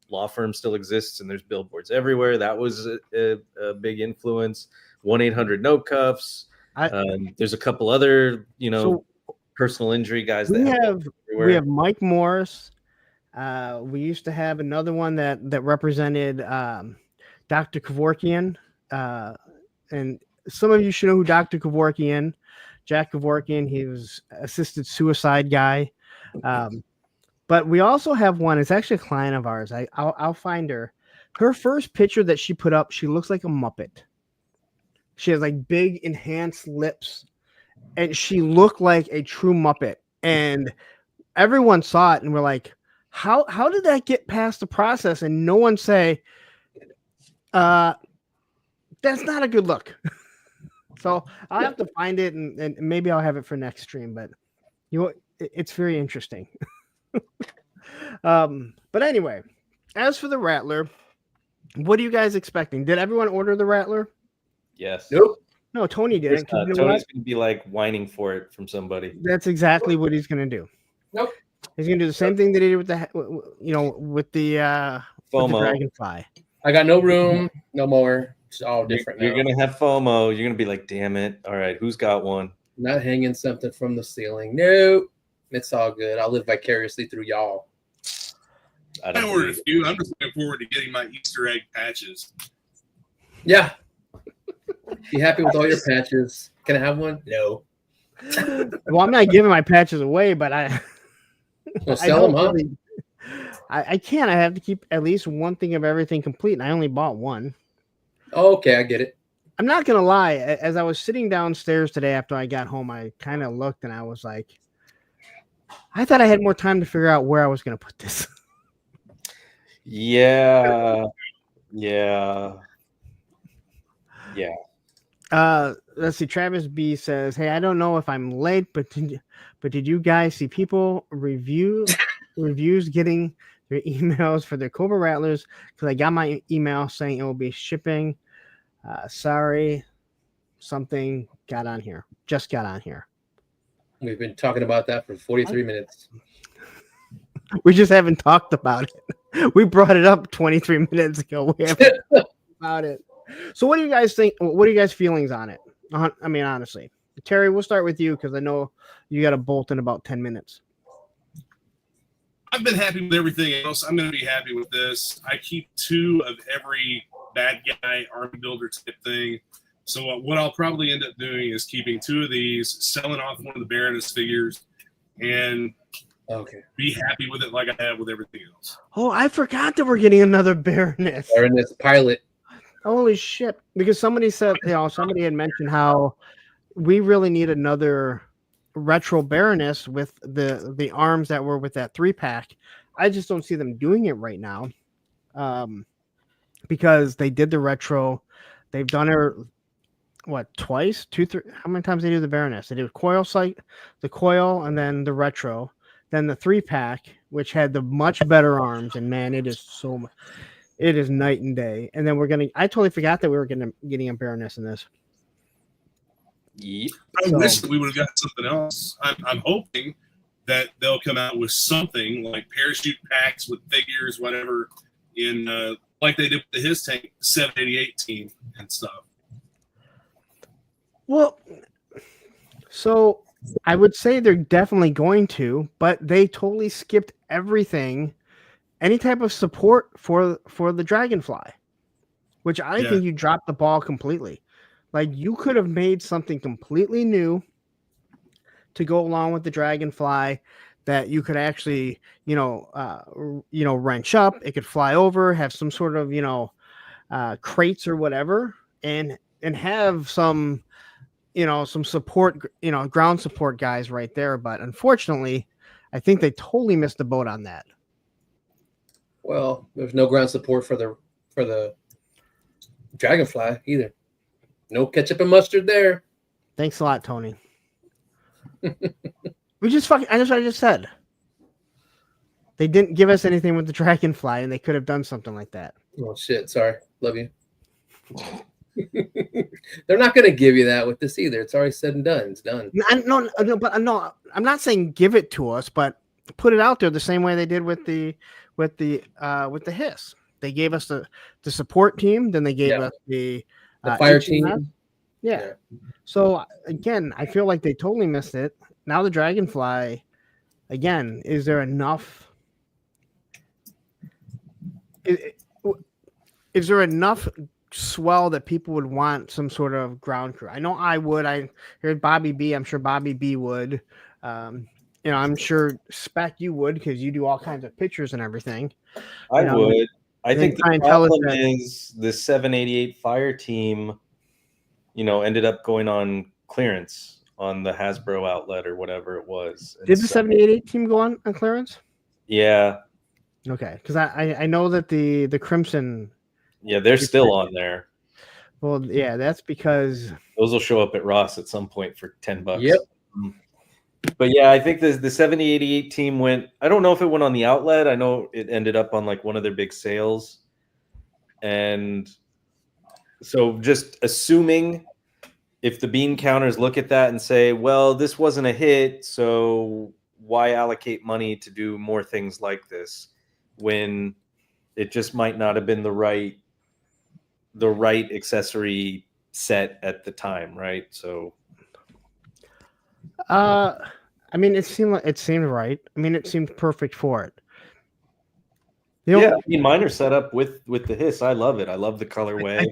law firm still exists, and there's billboards everywhere. That was a big influence. 1-800 No Cuffs. There's a couple other, So personal injury guys we that have Mike Morris. We used to have another one that represented Dr. Kevorkian, and some of you should know who Dr. Kevorkian, Jack Kevorkian. He was assisted suicide guy. But we also have one. It's actually a client of ours. I'll find her. Her first picture that she put up, she looks like a Muppet. She has like big enhanced lips, and she looked like a true Muppet. And everyone saw it and we're like, how did that get past the process? And no one say, that's not a good look. So I'll have to find it and maybe I'll have it for next stream, but it's very interesting. But anyway, as for the Rattler, what are you guys expecting? Did everyone order the Rattler? Yes. Nope. No, Tony didn't. Tony's going to be like whining for it from somebody. That's exactly what he's going to do. Nope. He's going to do the same thing that he did with the FOMO. Dragonfly. I got no room, no more. It's all different. You're going to have FOMO. You're going to be like, damn it. All right, who's got one? Not hanging something from the ceiling. Nope. It's all good. I'll live vicariously through y'all. I ordered a few. I'm just looking forward to getting my Easter egg patches. Yeah. Be happy with all your patches. Can I have one? No. Well, I'm not giving my patches away, but Well, sell them, huh? I can't. I have to keep at least one thing of everything complete, and I only bought one. Oh, okay, I get it. I'm not gonna lie. As I was sitting downstairs today after I got home, I kind of looked and I was like, I thought I had more time to figure out where I was gonna put this. Yeah. Let's see. Travis B says, "Hey, I don't know if I'm late, but did you guys see people reviews getting their emails for their Cobra Rattlers? Because I got my email saying it will be shipping. Sorry, something just got on here. We've been talking about that for 43 minutes. We just haven't talked about it. We brought it up 23 minutes ago. We haven't talked about it. So what do you guys think? What are you guys' feelings on it? I mean, honestly, Terry, we'll start with you because I know you got a bolt in about 10 minutes. I've been happy with everything else. I'm going to be happy with this. I keep 2 of every bad guy army builder type thing. So what I'll probably end up doing is keeping 2 of these, selling off one of the Baroness figures, and be happy with it like I have with everything else. Oh, I forgot that we're getting another Baroness. Baroness pilot. Holy shit. Because somebody said, somebody had mentioned how we really need another retro Baroness with the arms that were with that 3-pack. I just don't see them doing it right now. Because they did the retro. They've done her, twice? 2, 3? How many times they do the Baroness? They did the coil, and then the retro. Then the 3-pack, which had the much better arms. And man, it is night and day. And then I totally forgot that we were getting a Baroness in this. Yep. I wish that we would have got something else. I'm hoping that they'll come out with something like parachute packs with figures, whatever, in like they did with the His Tank 788 team and stuff. Well, so I would say they're definitely going to, but they totally skipped everything. Any type of support for the Dragonfly, which I think you dropped the ball completely. Like, you could have made something completely new to go along with the Dragonfly that you could actually, wrench up. It could fly over, have some sort of, crates or whatever, and have some, some support, ground support guys right there. But unfortunately, I think they totally missed the boat on that. Well, there's no ground support for the Dragonfly either. No ketchup and mustard there. Thanks a lot, Tony. I just said. They didn't give us anything with the Dragonfly, and they could have done something like that. Oh shit! Sorry, love you. They're not going to give you that with this either. It's already said and done. It's done. No, I'm not saying give it to us, but put it out there the same way they did with the Hiss. They gave us the support team, then they gave us the fire team. Yeah. So again, I feel like they totally missed it. Now the Dragonfly, again, is there enough? Is there enough swell that people would want some sort of ground crew? I know I would. I heard Bobby B. I'm sure Bobby B would. I'm sure Spec you would because you do all kinds of pictures and everything. I would. I think the problem that is the 788 fire team, ended up going on clearance on the Hasbro outlet or whatever it was. Did the 788 team go on clearance? Yeah. Okay, because I know that the Crimson. Yeah, they're still on there. Well, yeah, that's because those will show up at Ross at some point for $10. Yep. But yeah, I think the 7088 team went. I don't know if it went on the outlet. I know it ended up on like one of their big sales. And so just assuming if the bean counters look at that and say, well, this wasn't a hit, so why allocate money to do more things like this when it just might not have been the right accessory set at the time, right? So I mean, it seemed right. I mean, it seemed perfect for it. I mean, mine are set up with the hiss. I love it. I love the colorway.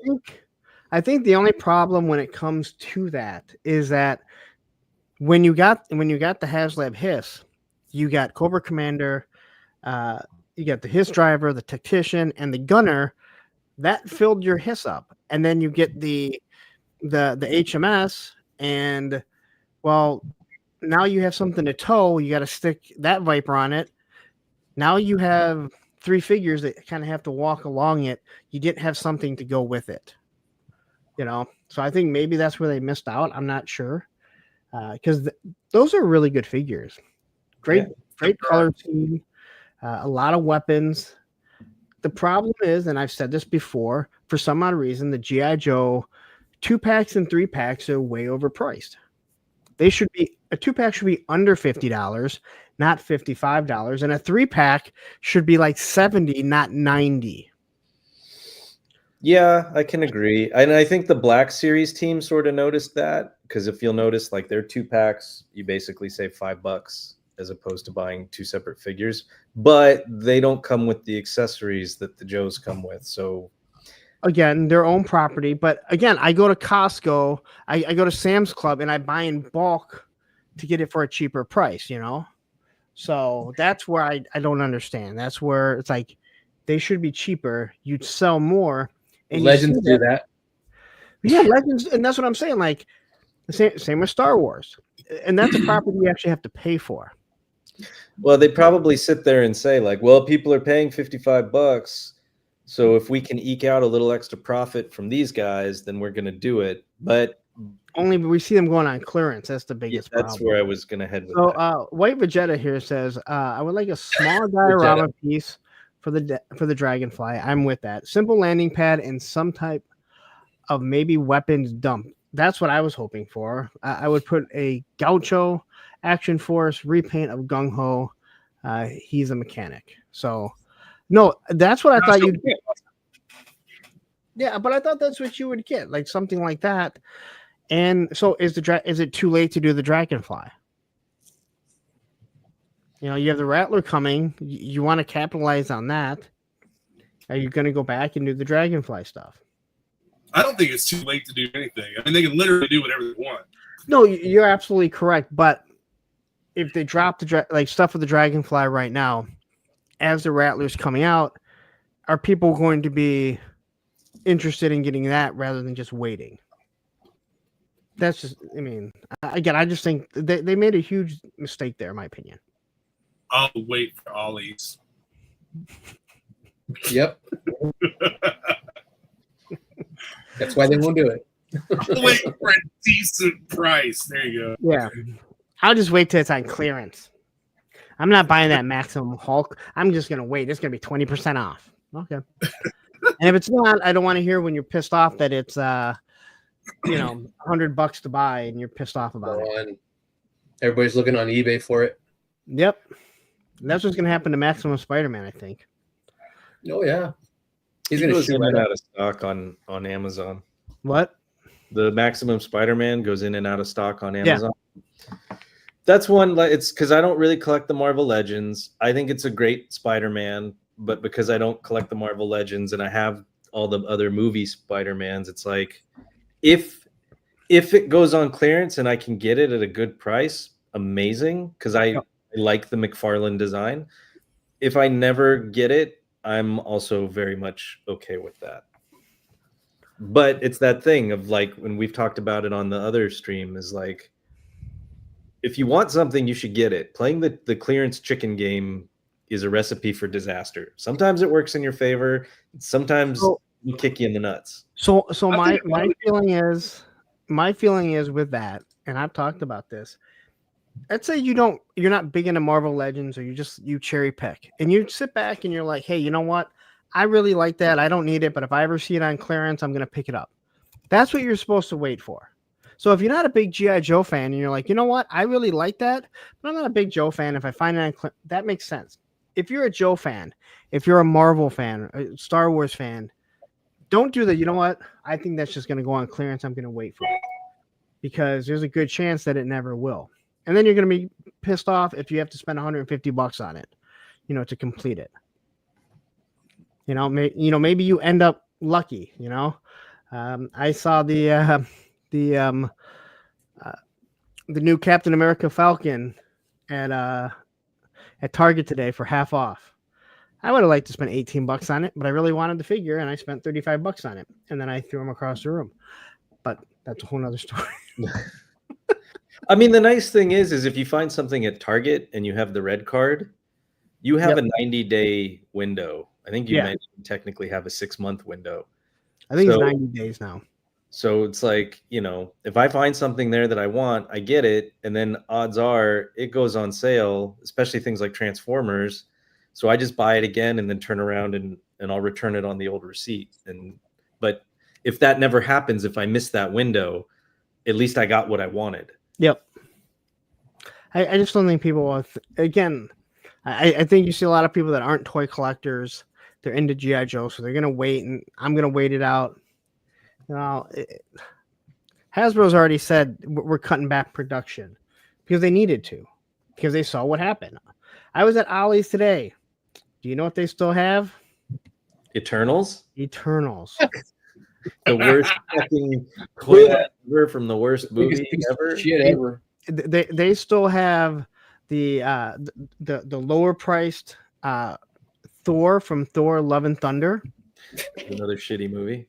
I think the only problem when it comes to that is that when you got the HasLab hiss, you got Cobra Commander, you got the hiss driver, the tactician, and the gunner. That filled your hiss up, and then you get the HMS, and well, now you have something to tow. You got to stick that Viper on it. Now you have 3 figures that kind of have to walk along it. You didn't have something to go with it, So I think maybe that's where they missed out. I'm not sure, because those are really good figures. Great color scheme, a lot of weapons. The problem is, and I've said this before, for some odd reason, the G.I. Joe 2-packs and 3-packs are way overpriced. A 2-pack should be under $50, not $55, and a 3-pack should be like $70, not $90. Yeah, I can agree. And I think the Black Series team sort of noticed that, because if you'll notice, like their 2-packs, you basically save $5 as opposed to buying 2 separate figures, but they don't come with the accessories that the Joes come with. So again, their own property. But again, I go to Costco, I go to Sam's Club, and I buy in bulk to get it for a cheaper price, So that's where I don't understand. That's where it's like they should be cheaper. You'd sell more. And Legends do that. Yeah, Legends, and that's what I'm saying. Like the same with Star Wars, and that's a property you actually have to pay for. Well, they probably sit there and say, like, well, people are paying $55. So if we can eke out a little extra profit from these guys, then we're going to do it. But only we see them going on clearance. That's the biggest problem. That's where I was going to head with that. White Vegeta here says, I would like a small diorama piece for the Dragonfly. I'm with that. Simple landing pad and some type of maybe weapons dump. That's what I was hoping for. I would put a GIJoe Action Force repaint of Gung Ho. He's a mechanic. So, no, that's what I thought you'd get. Yeah, but I thought that's what you would get, like something like that. And so, is it too late to do the Dragonfly? You have the Rattler coming. You want to capitalize on that. Are you going to go back and do the Dragonfly stuff? I don't think it's too late to do anything. I mean, they can literally do whatever they want. No, you're absolutely correct. But if they drop the stuff with the Dragonfly right now, as the Rattler's coming out, are people going to be interested in getting that rather than just waiting? That's just, I mean, again, I just think they made a huge mistake there, in my opinion. I'll wait for Ollie's. Yep. That's why they won't do it. I'll wait for a decent price. There you go. Yeah. I'll just wait till it's on clearance. I'm not buying that Maximum Hulk. I'm just going to wait. It's going to be 20% off. Okay. And if it's not, I don't want to hear when you're pissed off that it's, $100 to buy and you're pissed off about it. Everybody's looking on eBay for it. Yep. And that's what's going to happen to Maximum Spider-Man, I think. Oh, yeah. He's going to shoot right out of stock on Amazon. What? The Maximum Spider-Man goes in and out of stock on Amazon. That's one. It's because I don't really collect the Marvel Legends. I think it's a great Spider-Man, but because I don't collect the Marvel Legends and I have all the other movie Spider-Mans, it's like if it goes on clearance and I can get it at a good price, amazing, because I like the McFarlane design. If I never get it, I'm also very much okay with that. But it's that thing of like when we've talked about it on the other stream is like, if you want something, you should get it. Playing the clearance chicken game is a recipe for disaster. Sometimes it works in your favor. Sometimes it'll kick you in the nuts. So my feeling is with that, and I've talked about this. Let's say you're not big into Marvel Legends, or you cherry pick, and you sit back and you're like, hey, you know what? I really like that. I don't need it, but if I ever see it on clearance, I'm gonna pick it up. That's what you're supposed to wait for. So if you're not a big G.I. Joe fan and you're like, you know what, I really like that, but I'm not a big Joe fan. If I find it on that makes sense. If you're a Joe fan, if you're a Marvel fan, a Star Wars fan, don't do that. You know what? I think that's just going to go on clearance. I'm going to wait for it because there's a good chance that it never will. And then you're going to be pissed off if you have to spend $150 on it, to complete it. Maybe you end up lucky. I saw the new Captain America Falcon at Target today for half off. I would have liked to spend $18 on it, but I really wanted the figure, and I spent $35 on it, and then I threw them across the room. But that's a whole nother story. I mean, the nice thing is if you find something at Target and you have the red card, you have a 90-day window. I think you technically have a 6-month window. I think it's 90 days now. So it's like, if I find something there that I want, I get it. And then odds are it goes on sale, especially things like Transformers. So I just buy it again and then turn around and I'll return it on the old receipt. But if that never happens, if I miss that window, at least I got what I wanted. Yep. I just don't think people will. Again, I think you see a lot of people that aren't toy collectors. They're into G.I. Joe, so they're going to wait, and I'm going to wait it out. Hasbro's already said we're cutting back production because they needed to, because they saw what happened. I was at Ollie's today. Do you know what they still have? Eternals. The worst fucking toy ever from the worst movie ever. Shit ever. They still have the lower priced Thor from Thor: Love and Thunder. Another shitty movie.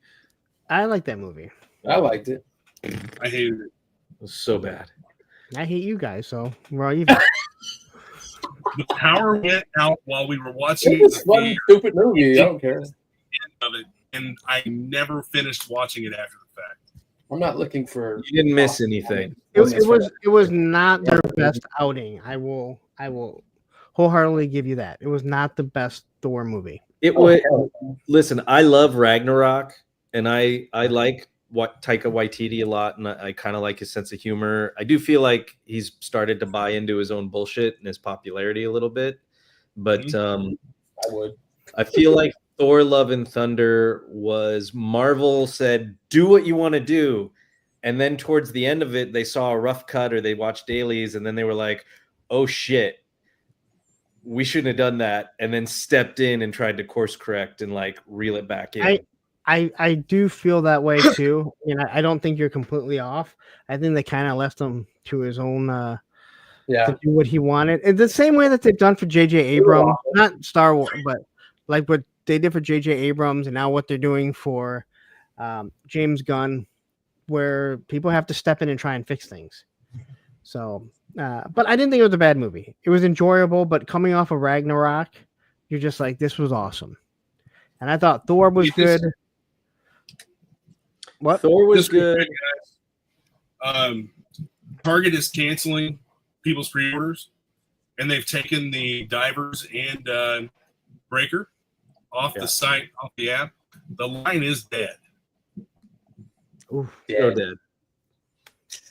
I like that movie. I liked it. I hated it. It was so bad. I hate you guys, so we're all even. The power went out while we were watching It was one stupid movie. I don't care. of it, and I never finished watching it after the fact. I'm not looking for. You didn't miss anything. It was not their best outing. I will wholeheartedly give you that. It was not the best Thor movie. It was. Listen, I love Ragnarok, and I like Taika Waititi a lot, and I kind of like his sense of humor. I do feel like he's started to buy into his own bullshit and his popularity a little bit, but I feel like Thor: Love and Thunder was Marvel said, do what you want to do, and then towards the end of it, they saw a rough cut or they watched dailies, and then they were like, oh shit, we shouldn't have done that, and then stepped in and tried to course correct and like reel it back in. I do feel that way too, and I don't think you're completely off. I think they kind of left him to his own, to do what he wanted. And the same way that they've done for J.J. Abrams, not Star Wars, but like what they did for J.J. Abrams, and now what they're doing for James Gunn, where people have to step in and try and fix things. So, but I didn't think it was a bad movie. It was enjoyable, but coming off of Ragnarok, you're just like, this was awesome. And I thought Thor was good. What? Thor was good. Guys. Target is canceling people's pre-orders, and they've taken the Divers and Breaker off the site, off the app. The line is dead. Oof. So dead.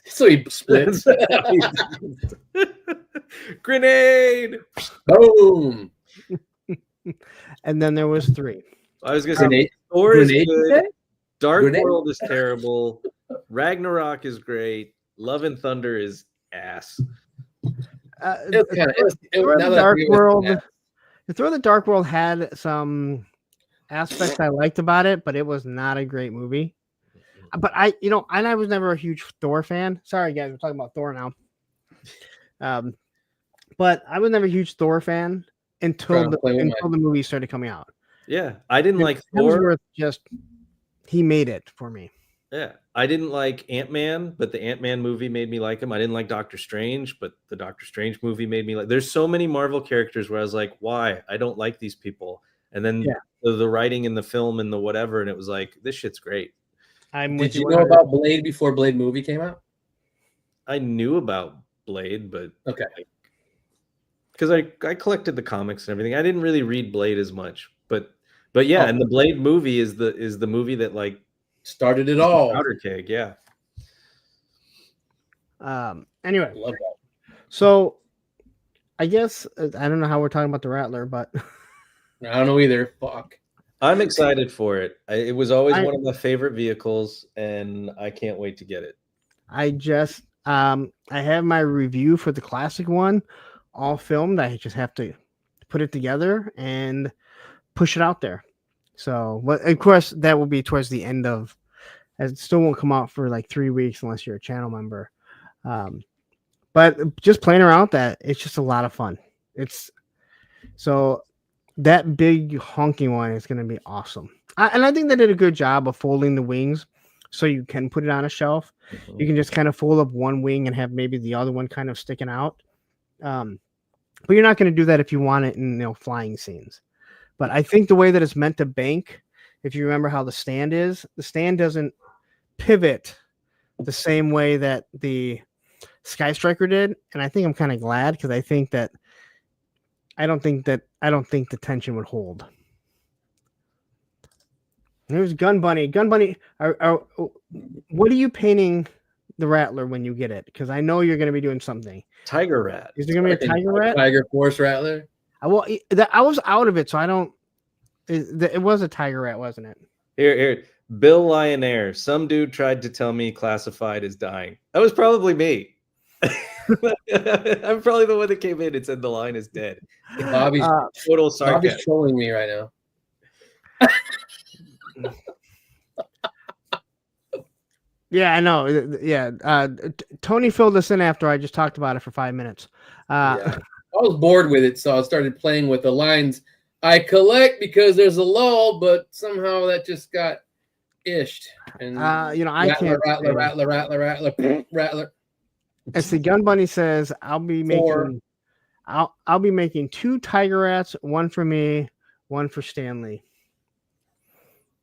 So he splits. Grenade. Boom. And then there was 3. I was gonna say Grenade. Thor is Grenade, good. Dark Grenade? World is terrible. Ragnarok is great. Love and Thunder is ass. It was kind of Thor: now the that I Dark think of it, World. yeah. The Thor: the Dark World had some aspects I liked about it, but it was not a great movie. But I was never a huge Thor fan. Sorry, guys, we're talking about Thor now. But I was never a huge Thor fan until the movie started coming out. Yeah, I didn't like Thor. Hemsworth he made it for me. Yeah, I didn't like Ant-Man, but the Ant-Man movie made me like him. I didn't like Doctor Strange, but the Doctor Strange movie made me like. There's so many Marvel characters where I was like, why? I don't like these people. And then the writing in the film and the whatever, and it was like, this shit's great. Did you know about Blade before Blade movie came out? I knew about Blade, but okay, because I collected the comics and everything. I didn't really read Blade as much, but yeah, and the Blade movie is the movie that like started it all. Powder keg, yeah. Anyway, love that. So I guess I don't know how we're talking about the Rattler, but I don't know either. Fuck. I'm excited for it. It was always one of my favorite vehicles, and I can't wait to get it. I just I have my review for the classic one all filmed. I just have to put it together and push it out there. So, but of course, that will be towards the end of. It still won't come out for like 3 weeks unless you're a channel member. But just playing around with that, it's just a lot of fun. It's so that big honking one is going to be awesome. And I think they did a good job of folding the wings so you can put it on a shelf. Mm-hmm. You can just kind of fold up one wing and have maybe the other one kind of sticking out. But you're not going to do that if you want it in flying scenes. But I think the way that it's meant to bank, if you remember how the stand doesn't pivot the same way that the Sky Striker did, and I think I'm kind of glad because I don't think the tension would hold. There's Gun Bunny. Gun Bunny, what are you painting the Rattler when you get it? Because I know you're going to be doing something. Tiger Rat. Is there going to be a Tiger Rat? Tiger Force Rattler. I was out of it, so I don't. It was a Tiger Rat, wasn't it? Here. Bill Lionaire. Some dude tried to tell me Classified is dying. That was probably me. I'm probably the one that came in and said the line is dead. Bobby's total sarcasm. Bobby's trolling me right now. Yeah, I know. Yeah, Tony filled us in after I just talked about it for 5 minutes. I was bored with it, so I started playing with the lines I collect because there's a lull, but somehow that just got ished. And I Rattler, can't. Rattler. As the Gun Bunny says, I'll be making 2 Tiger Rats, one for me, one for Stanley.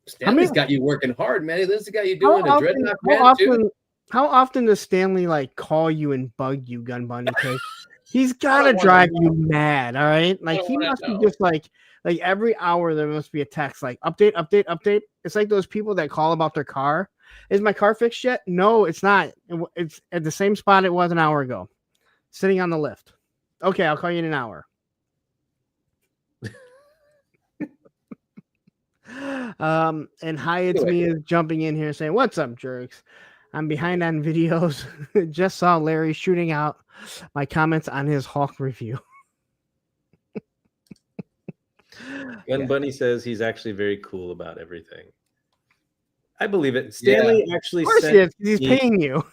Stanley's got you working hard, man. This has got you doing a dreadnought man too. How often does Stanley call you and bug you, Gun Bunny? Because he's gotta drive you mad, all right? He must be just like every hour there must be a text update. It's like those people that call about their car. Is my car fixed yet? No, it's not. It's at the same spot it was an hour ago, sitting on the lift. Okay, I'll call you in an hour. And Hi, It's Me is jumping in here saying, "What's up, Jerkz? I'm behind on videos. Just saw Larry shooting out my comments on his Hulk review." Gun Bunny says he's actually very cool about everything. I believe it. Stanley actually sent he's paying you.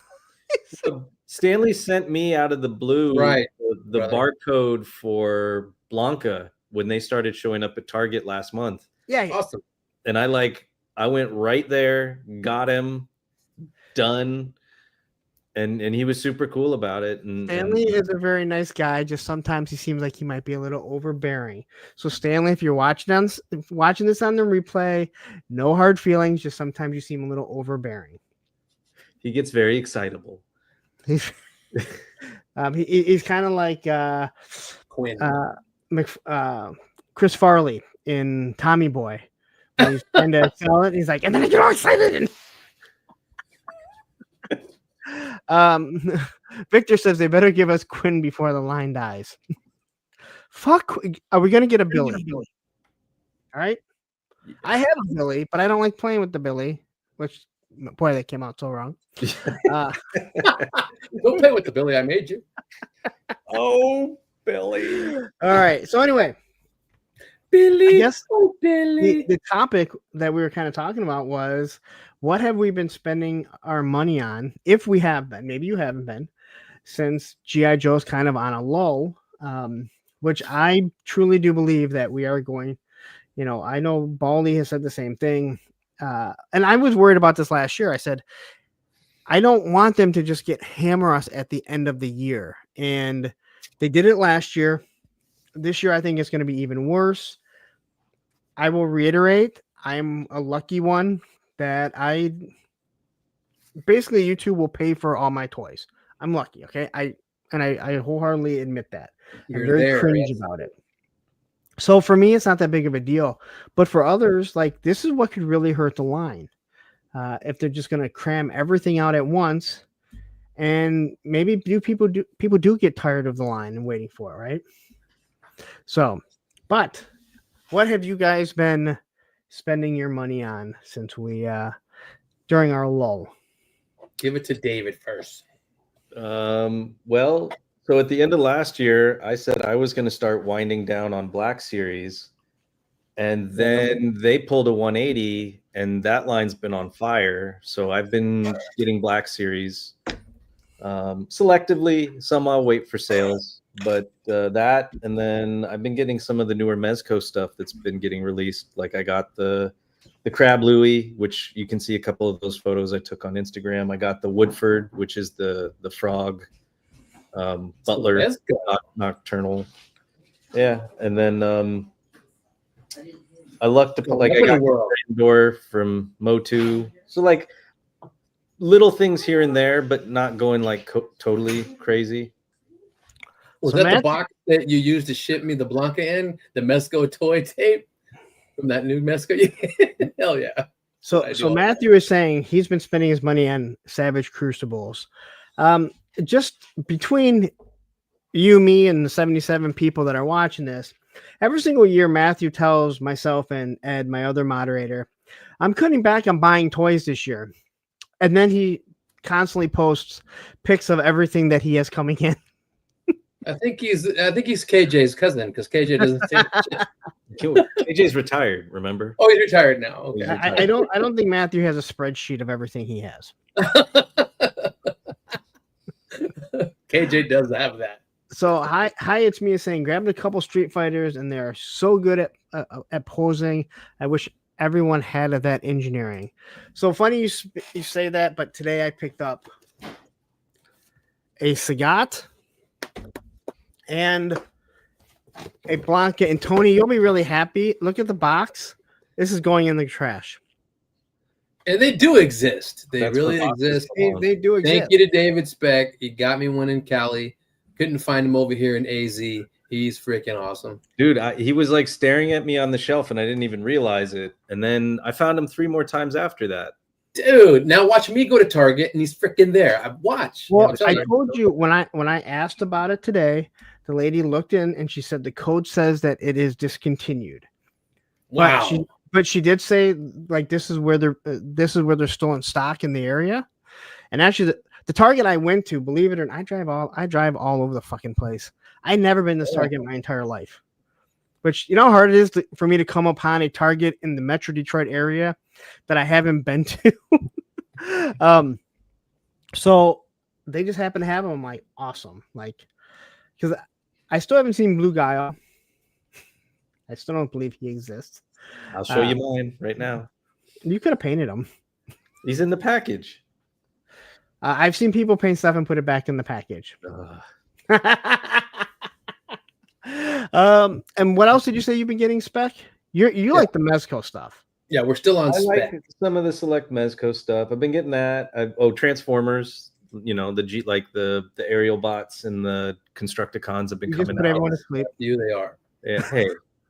Stanley sent me out of the blue the barcode for Blanca when they started showing up at Target last month. Yeah, awesome. And I went right there, got him, done, and he was super cool about it. And Stanley is a very nice guy. Just sometimes he seems like he might be a little overbearing. So Stanley, if you're watching this on the replay, no hard feelings. Just sometimes you seem a little overbearing. He gets very excitable. He's kind of like Quinn, Chris Farley in Tommy Boy. When he's trying to sell it, he's like, and then I get all excited. Victor says they better give us Quinn before the line dies. Fuck, are we gonna get a Billy? All right, I have a Billy, but I don't like playing with the Billy, which Boy, that came out so wrong. Don't play with the Billy I made you. Oh, Billy. All right. So anyway, Billy, I guess Billy. the topic that we were kind of talking about was what have we been spending our money on, if we have been, maybe you haven't been, since G.I. Joe's kind of on a lull, which I truly do believe that we are going, I know Baldy has said the same thing. And I was worried about this last year. I said, I don't want them to just hammer us at the end of the year. And they did it last year. This year, I think it's going to be even worse. I will reiterate, I'm a lucky one that basically YouTube will pay for all my toys. I'm lucky, okay? I wholeheartedly admit that. I'm very cringe about it. So for me, it's not that big of a deal. But for others, like this is what could really hurt the line. If they're just going to cram everything out at once, and maybe people do get tired of the line and waiting for it, right? So, but what have you guys been spending your money on since we during our lull? Give it to David first. Well, so at the end of last year, I said I was going to start winding down on Black Series, and then they pulled a 180, and that line's been on fire. So I've been getting Black Series selectively. Some I'll wait for sales, but that, and then I've been getting some of the newer Mezco stuff that's been getting released. Like I got the Crab Louie, which you can see a couple of those photos I took on Instagram. I got the Woodford, which is the frog butler nocturnal. Yeah, and then I lucked to put I got door from Motu. So like little things here and there, but not going like totally crazy. Was that the box that you used to ship me the Blanca in, the Mezco toy tape from that new Mezco? Hell yeah. So Matthew is saying he's been spending his money on Savage Crucibles. Just between you, me, and the 77 people that are watching this, every single year, Matthew tells myself and Ed, my other moderator, I'm cutting back on buying toys this year. And then he constantly posts pics of everything that he has coming in. I think he's KJ's cousin because KJ doesn't say shit. KJ's retired, remember? Oh, he's retired now. Okay. I don't think Matthew has a spreadsheet of everything he has. KJ does have that. So hi, it's me saying grabbed a couple Street Fighters and they're so good at posing. I wish everyone had that engineering. So funny you say that, but today I picked up a Sagat and a Blanca. And Tony, you'll be really happy. Look at the box. This is going in the trash. And they do exist. They really exist. They do exist. Thank you to David Speck. He got me one in Cali. Couldn't find him over here in AZ. He's freaking awesome. Dude, he was like staring at me on the shelf and I didn't even realize it. And then I found him 3 more times after that. Dude, now watch me go to Target and he's freaking there. Watch. Well, I told you when I asked about it today, the lady looked in and she said the code says that it is discontinued. Wow. But she did say like this is where they're still in stock in the area. And actually the Target I went to, believe it or not, I drive all over the fucking place. I've never been to this Target my entire life. Which, you know how hard it is for me to come upon a Target in the Metro Detroit area that I haven't been to. So they just happen to have them. I'm like, awesome. Like, because I still haven't seen Blue Guile. I still don't believe he exists. I'll show you mine right now. You could have painted him. He's in the package. I've seen people paint stuff and put it back in the package. And what else did you say you've been getting, Spec? You like the Mezco stuff. Yeah, we're still on Spec. Like some of the select Mezco stuff. I've been getting that. Transformers, the aerial bots and the Constructicons have been coming out. Everyone to sleep. They are. Yeah, hey,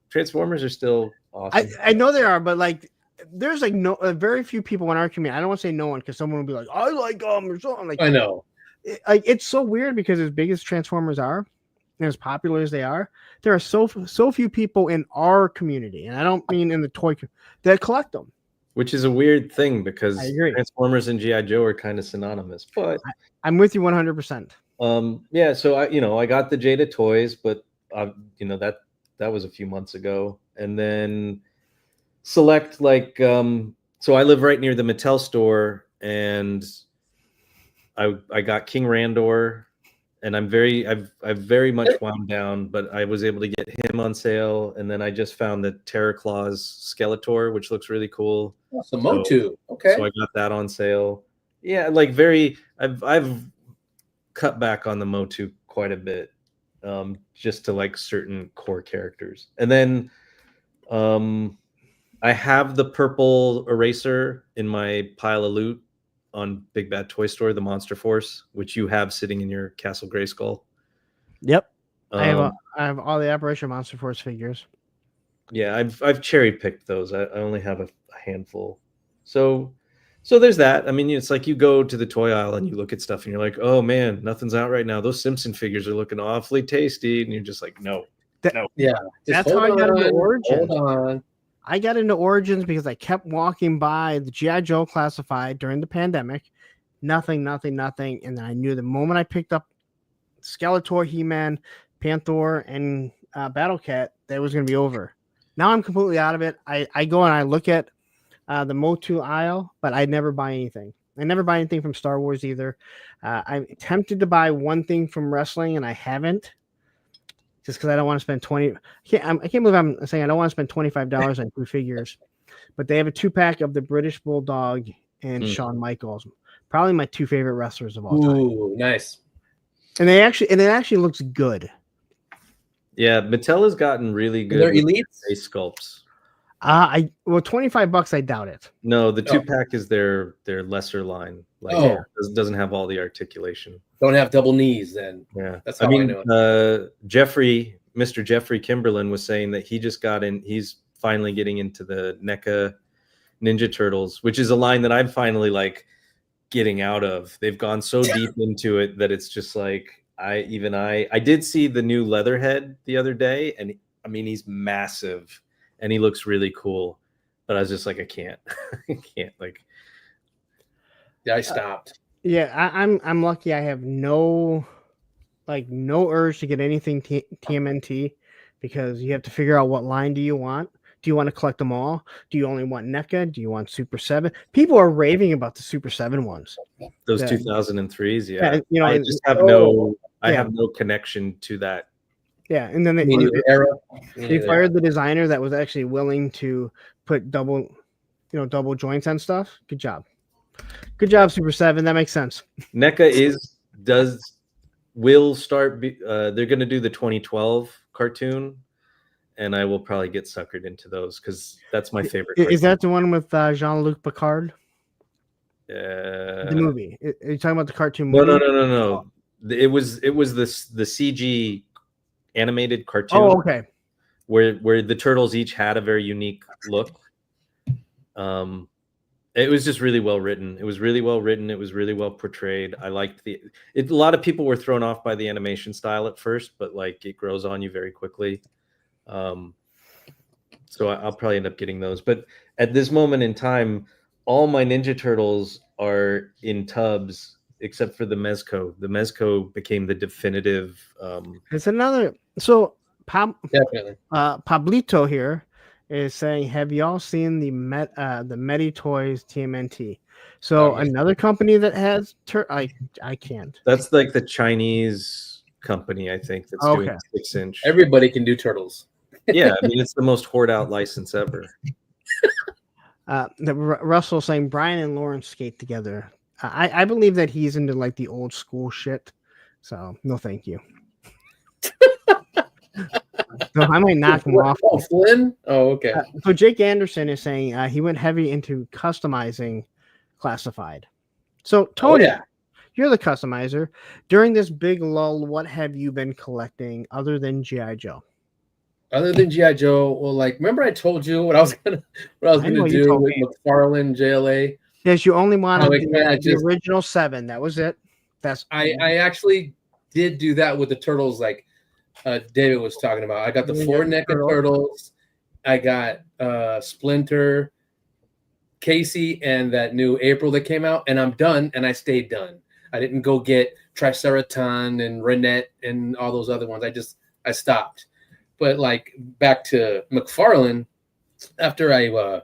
Transformers are still awesome. I know they are, but like there's like very few people in our community. I don't want to say no one because someone will be like, I like them or something. Like I know. It's so weird because as big as Transformers are and as popular as they are, there are so few people in our community, and I don't mean in the toy that collect them. which is a weird thing because I agree. Transformers and GI Joe are kind of synonymous. But I'm with you 100%. yeah, so I got the Jada toys, but that was a few months ago, and then select so I live right near the Mattel store, and I got King Randor, and I've very much wound down, but I was able to get him on sale, and then I just found the Terror Claws Skeletor, which looks really cool. So Motu, okay. So I got that on sale. Yeah, I've cut back on the Motu quite a bit, just to like certain core characters, and then I have the purple eraser in my pile of loot on Big Bad Toy Store, the Monster Force, which you have sitting in your Castle Grayskull. Yep. I have all the Operation Monster Force figures. Yeah, I've cherry picked those. I only have a handful. So there's that. I mean, it's like you go to the toy aisle and you look at stuff and you're like, oh man, nothing's out right now. Those Simpson figures are looking awfully tasty, and you're just like, no. Yeah, that's how I got into Origins. Hold on. I got into Origins because I kept walking by the G.I. Joe Classified during the pandemic. Nothing. And then I knew the moment I picked up Skeletor, He-Man, Panther, and Battle Cat, that was going to be over. Now I'm completely out of it. I go and I look at the Motu aisle, but I never buy anything. I never buy anything from Star Wars either. I'm tempted to buy one thing from wrestling, and I haven't. Just because I don't want to spend $20. I can't believe I'm saying I don't want to spend $25 on 2 figures, but they have a 2-pack of the British Bulldog and Shawn Michaels, probably my 2 favorite wrestlers of all time. Ooh, nice. And it actually looks good. Yeah, Mattel has gotten really good. They're elites. Face sculpts. $25, I doubt it. No, the 2-pack is their lesser line. Doesn't have all the articulation. Don't have double knees then. Yeah, that's how I know it. Mr. Jeffrey Kimberlin was saying that he just got in. He's finally getting into the NECA Ninja Turtles, which is a line that I'm finally like getting out of. They've gone so deep into it that it's just like I did see the new Leatherhead the other day, and I mean he's massive and he looks really cool, but I was just like I can't. Yeah, I stopped. I'm lucky. I have no urge to get anything TMNT, because you have to figure out what line do you want. Do you want to collect them all? Do you only want NECA? Do you want Super 7? People are raving about the Super 7 ones. Those 2003s, yeah. I just have no connection to that. Yeah, and then they fired the designer that was actually willing to put double joints on stuff. Good job, Super 7. That makes sense. NECA will start. They're going to do the 2012 cartoon, and I will probably get suckered into those because that's my favorite. Is that the one with Jean-Luc Picard? The movie. Are you talking about the cartoon movie? No. It was the CG animated cartoon. Oh, okay. Where the turtles each had a very unique look. It was just really well written. It was really well written. It was really well portrayed. I liked a lot of people were thrown off by the animation style at first, but like it grows on you very quickly. So I'll probably end up getting those. But at this moment in time, all my Ninja Turtles are in tubs except for the Mezco. The Mezco became the definitive. It's another. So definitely. Pablito here is saying, have y'all seen the Medi Toys TMNT? So another company that has I can't. That's like the Chinese company, I think, that's doing 6-inch. Everybody can do turtles. Yeah, I mean it's the most hoard out license ever. Russell saying Brian and Lawrence skate together. I believe that he's into like the old school shit. So no, thank you. No, I might knock him off. Oh, Flynn? Oh, okay. So Jake Anderson is saying he went heavy into customizing Classified. So Tony, you're the customizer. During this big lull, what have you been collecting other than GI Joe? Other than GI Joe, well, like remember I told you what I was gonna do with McFarlane JLA. Yes, you only wanted the original 7. That was it. I actually did do that with the turtles, like David was talking about. I got the 4 NECA turtles. I got Splinter, Casey and that new April that came out, and I'm done, and I stayed done. I didn't go get Triceraton and Renette and all those other ones. I stopped. But like back to McFarlane, after I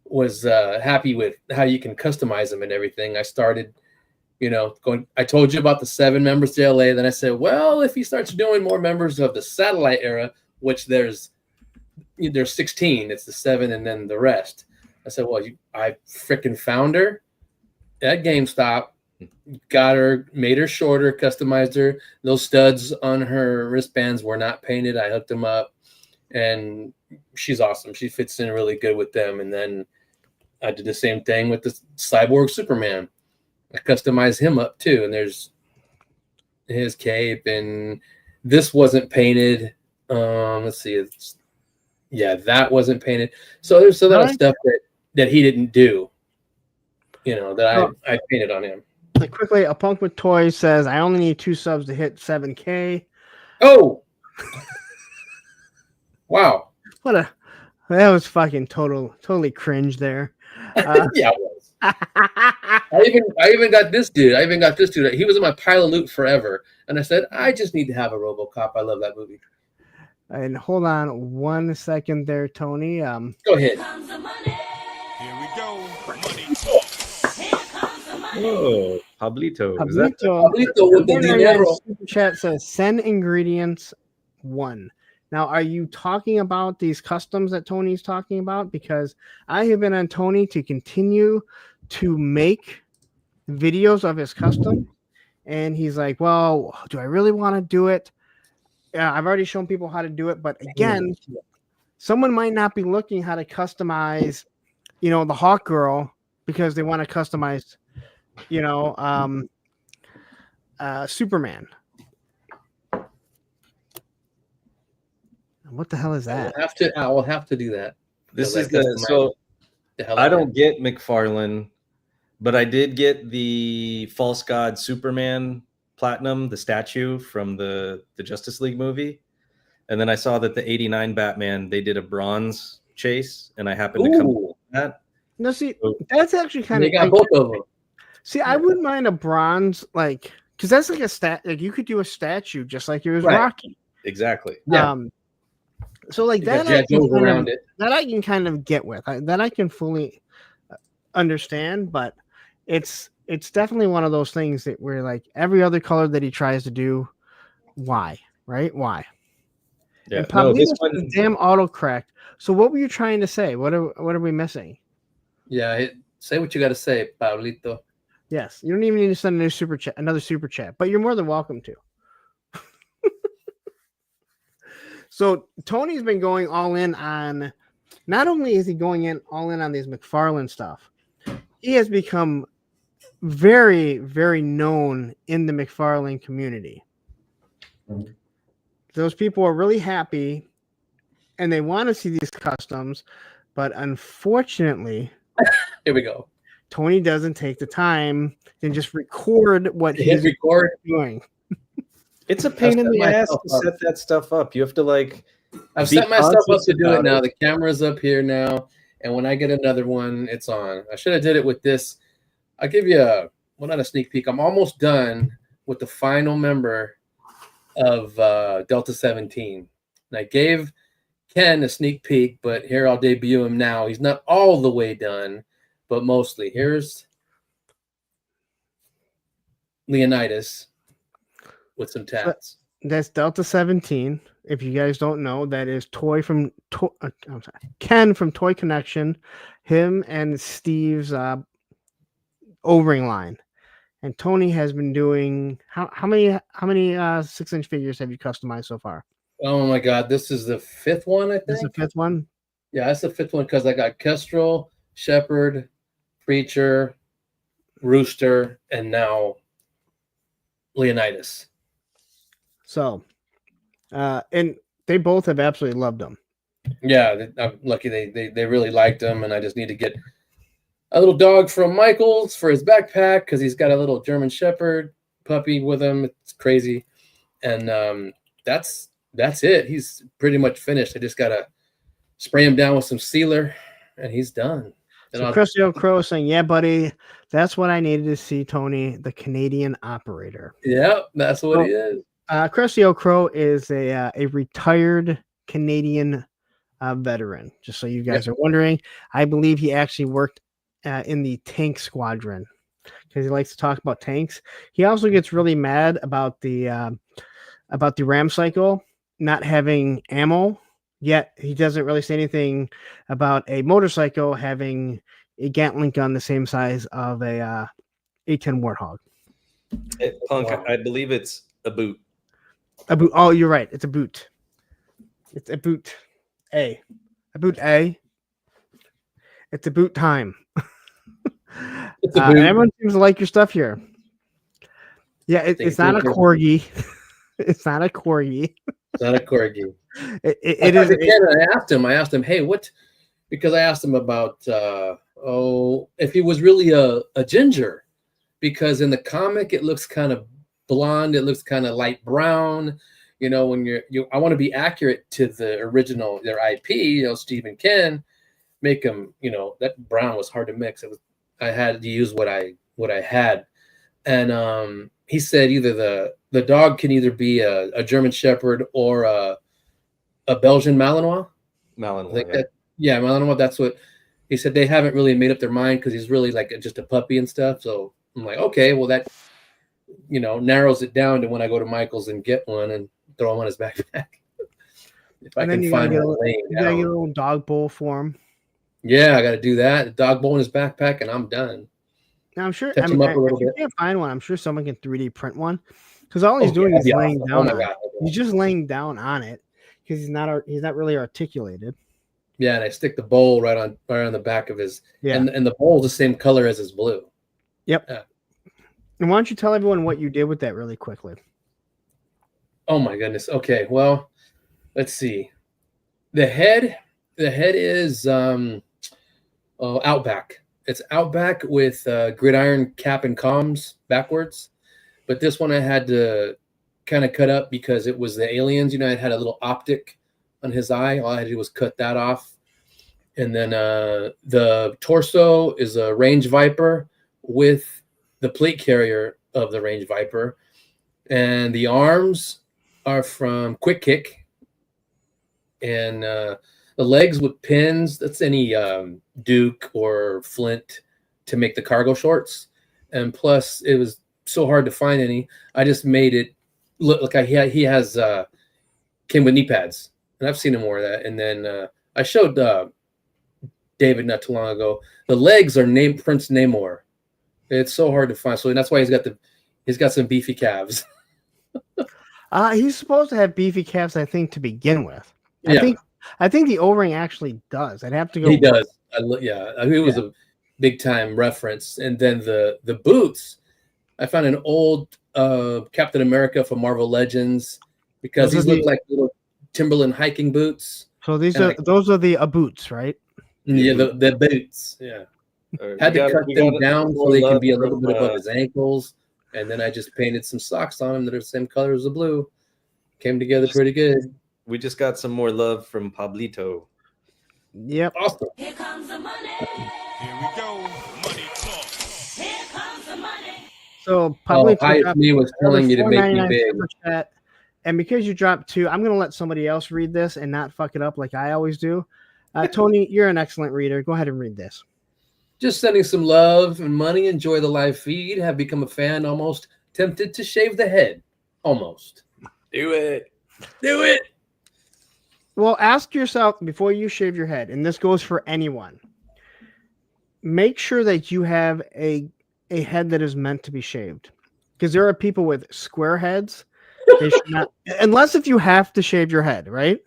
was happy with how you can customize them and everything, I started, going. I told you about the 7 members to LA. Then I said, well, if he starts doing more members of the satellite era, which there's 16, it's the 7 and then the rest. I said, well, I freaking found her at GameStop, got her, made her shorter, customized her. Those studs on her wristbands were not painted. I hooked them up, and she's awesome. She fits in really good with them. And then I did the same thing with the Cyborg Superman. I customized him up too, and there's his cape, and this wasn't painted. Let's see, that wasn't painted. So there's a lot of stuff that he didn't do, that I painted on him. Like quickly, a punk with toys says, "I only need 2 subs to hit 7K." Oh, wow! That was fucking totally cringe there. Yeah, it was. I even got this dude. He was in my pile of loot forever, and I said, I just need to have a RoboCop. I love that movie. And hold on 1 second there, Tony. Go ahead. Here we go. Money talk. Oh, Pablito. Pablito with the dinero. Super chat says, "Send ingredients 1." Now, are you talking about these customs that Tony's talking about? Because I have been on Tony to continue to make videos of his custom, and he's like, well, do I really want to do it? I've already shown people how to do it, but again, someone might not be looking how to customize, the Hawk Girl, because they want to customize, Superman. What the hell is that? I will have to do that. This is I don't get McFarlane, but I did get the False God Superman Platinum, the statue from the Justice League movie. And then I saw that the 89 Batman, they did a bronze chase, and I happened to come up with that. No, see, that's actually kind of. They got both of them. See, I wouldn't mind a bronze, because that's like a you could do a statue just like it was Rocky. Exactly. Yeah. So that I can kind of get with, that I can fully understand, but it's definitely one of those things that we're like every other color that he tries to do. Why? Right? Why? Yeah. And probably this one damn autocorrect. So what were you trying to say? What are we missing? Yeah, say what you got to say, Pablito. Yes, you don't even need to send another super chat, but you're more than welcome to. So Tony's been going all in on. Not only is he going all in on these McFarlane stuff, he has become very, very known in the McFarlane community. Mm-hmm. Those people are really happy, and they want to see these customs, but unfortunately, here we go. Tony doesn't take the time to just record what he's doing. It's a pain in the ass to set that stuff up. You have to I've set myself up to do it now. The camera's up here now, and when I get another one, it's on. I should have did it with this. I'll give you not a sneak peek. I'm almost done with the final member of Delta 17. And I gave Ken a sneak peek, but here I'll debut him now. He's not all the way done, but mostly. Here's Leonidas with some tats. That's Delta 17. If you guys don't know, that is Ken from Toy Connection, him and Steve's O-ring line. And Tony has been doing how many 6-inch figures have you customized so far? Oh my god, this is the 5th one, I think. This is the 5th one? Yeah, that's the 5th one because I got Kestrel, Shepherd, Preacher, Rooster, and now Leonidas. So, and they both have absolutely loved them. Yeah, I'm lucky they really liked them, and I just need to get a little dog from Michael's for his backpack because he's got a little German Shepherd puppy with him. It's crazy, and that's it. He's pretty much finished. I just gotta spray him down with some sealer, and he's done. So Chrisio Crow is saying, "Yeah, buddy, that's what I needed to see, Tony, the Canadian operator." Yeah, that's what he is. Chrisio Crow is a retired Canadian veteran. Just so you guys are wondering, I believe he actually worked in the tank squadron because he likes to talk about tanks. He also gets really mad about the ram cycle not having ammo. Yet he doesn't really say anything about a motorcycle having a Gatling gun the same size of a A10 Warthog. Punk, I believe it's a boot. A boot. Oh, you're right. It's a boot. It's a boot. A boot A. It's a boot time. It's a boot. Everyone seems to like your stuff here. Yeah, it's not a corgi. It's not a corgi. It's not a corgi. It is. I asked him, hey, what? Because I asked him about if he was really a ginger, because in the comic it looks kind of blonde, it looks kind of light brown. You know, when I want to be accurate to the original, their IP. You know, Steve and Ken make them. You know, that brown was hard to mix. I had to use what I had, and he said either the dog can either be a German Shepherd or a Belgian Malinois. Malinois, Malinois. That's what he said. They haven't really made up their mind because he's really like just a puppy and stuff. So I'm like, okay, well that narrows it down to when I go to Michael's and get one and throw him on his backpack. If I can find one laying down. You gotta get a little dog bowl for him. Yeah, I got to do that. A dog bowl in his backpack, and I'm done. Now I'm sure. If you can't find one, I'm sure someone can 3D print one. Because all he's doing is laying down. He's just laying down on it because he's not really articulated. Yeah, and I stick the bowl right on the back of his. Yeah, and the bowl's the same color as his blue. Yep. Yeah. And why don't you tell everyone what you did with that really quickly? Oh my goodness. Okay. Well, let's see. The head is Outback. It's Outback with gridiron cap and comms backwards. But this one I had to kind of cut up because it was the aliens. You know, it had a little optic on his eye. All I had to do was cut that off. And then the torso is a Range Viper with the plate carrier of the Range Viper. And the arms are from Quick Kick. And the legs with pins, that's any Duke or Flint to make the cargo shorts. And plus, it was so hard to find any. I just made it look like he has came with knee pads, and I've seen him wear that. And then I showed David not too long ago. The legs are named Prince Namor. It's so hard to find, so that's why he's got some beefy calves. He's supposed to have beefy calves, I think, to begin with. I think the O-ring actually does. I'd have to go. He does. I mean, it was a big time reference. And then the boots. I found an old Captain America from Marvel Legends because these look like little Timberland hiking boots. So those are the boots, right? Yeah, the boots. Yeah. Had to cut them down so they can be a little bit above his ankles, and then I just painted some socks on him that are the same color as the blue. Came together pretty good. We just got some more love from Pablito. Yep. Awesome. Here comes the money. Here we go. Money talk. Here comes the money. So Pablito me was telling you to make me big. Chat, and because you dropped 2, I'm going to let somebody else read this and not fuck it up like I always do. Tony, you're an excellent reader. Go ahead and read this. Just sending some love and money. Enjoy the live feed. Have become a fan. Almost tempted to shave the head. Almost. Do it. Well, ask yourself before you shave your head, and this goes for anyone. Make sure that you have a head that is meant to be shaved. Because there are people with square heads. They should not, unless if you have to shave your head, right?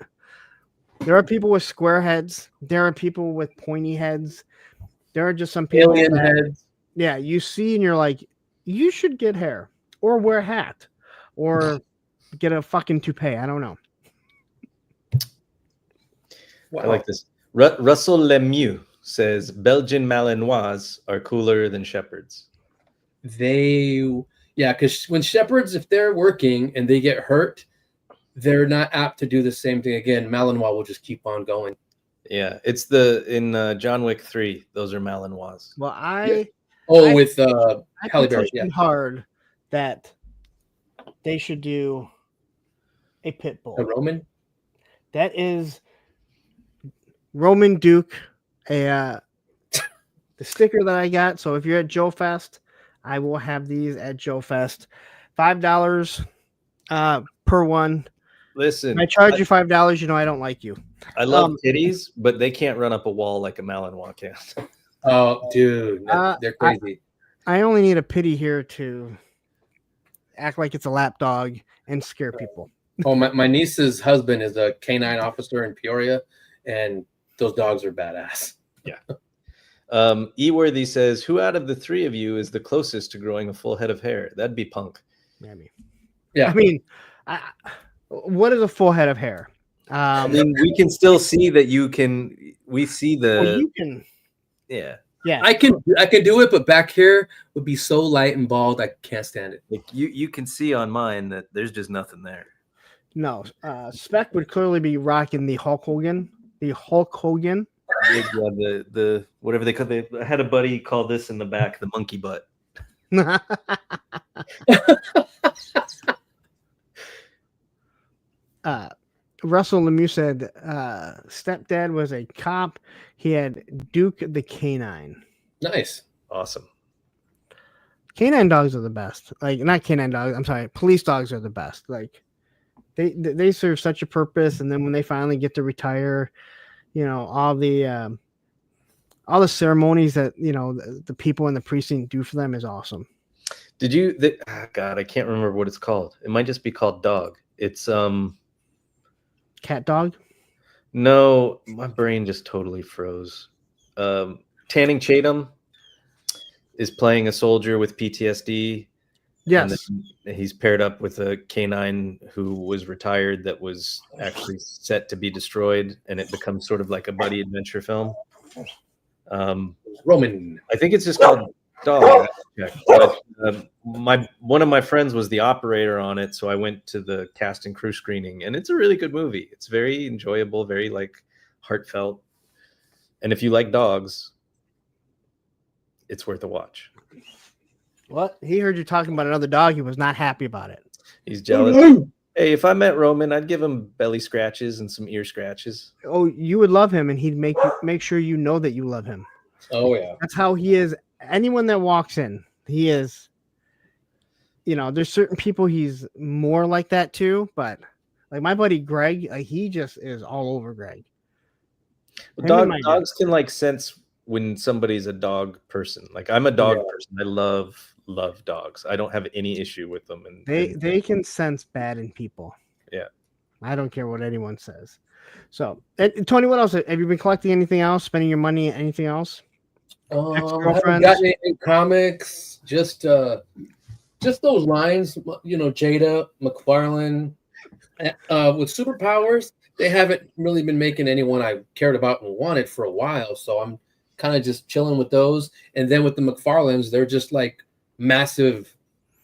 There are people with square heads. There are people with pointy heads. There are just some people alien heads. Yeah, you see and you're like, you should get hair or wear a hat or get a fucking toupee. I don't know. Wow. I like this. Russell Lemieux says Belgian Malinois are cooler than Shepherds. Because when Shepherds, if they're working and they get hurt, they're not apt to do the same thing again. Malinois will just keep on going. Yeah, it's in John Wick 3. Those are Malinois. Well, With I Halle Berry. petitioned hard that they should do a pit bull. A Roman. That is Roman Duke, the sticker that I got. So if you're at Joe Fest, I will have these at Joe Fest. $5 per one. Listen, I charge you $5. You know I don't like you. I love kitties, but they can't run up a wall like a Malinois can. Oh, dude, they're crazy. I only need a pity here to act like it's a lap dog and scare people. Oh, my niece's husband is a canine officer in Peoria, and those dogs are badass. Yeah. Eworthy says, "Who out of the three of you is the closest to growing a full head of hair?" That'd be Punk. Maybe. Yeah. I mean, what is a full head of hair? I mean, we can still see that you can. We see the. Well, you can. Yeah. Yeah. I can do it, but back here would be so light and bald, I can't stand it. Like you can see on mine that there's just nothing there. No. Spec would clearly be rocking the Hulk Hogan. The Hulk Hogan. Yeah, the whatever they call. I had a buddy call this in the back the monkey butt. Russell Lemieux said stepdad was a cop. He had Duke the canine. Nice. Awesome. Canine dogs are the best. Like, not canine dogs. I'm sorry. Police dogs are the best. Like, they serve such a purpose. And then when they finally get to retire, you know, all the ceremonies that, you know, the people in the precinct do for them is awesome. Did you? God, I can't remember what it's called. It might just be called dog. It's Cat dog? No, my brain just totally froze. Channing Tatum is playing a soldier with PTSD. Yes. And he's paired up with a canine who was retired that was actually set to be destroyed, and it becomes sort of like a buddy adventure film. Roman. I think it's just called Dog. But, one of my friends was the operator on it, so I went to the cast and crew screening, and it's a really good movie. It's very enjoyable, very like heartfelt, and if you like dogs, it's worth a watch. What? He heard you talking about another dog. He was not happy about it. He's jealous. Hey, if I met Roman, I'd give him belly scratches and some ear scratches. Oh, you would love him, and he'd make sure you know that you love him. Oh yeah. That's how he is. Anyone that walks in, he is. You know, there's certain people he's more like that too, but like my buddy Greg, like he just is all over Greg. Dogs can like sense when somebody's a dog person. Like I'm a dog person. I love dogs. I don't have any issue with them. And they can sense bad in people. Yeah. I don't care what anyone says. So, Tony, what else? Have you been collecting anything else? Spending your money? Anything else? I haven't gotten any comics. Just those lines. You know, Jada, McFarlane. With superpowers, they haven't really been making anyone I cared about and wanted for a while. So I'm kind of just chilling with those. And then with the McFarlanes, they're just like massive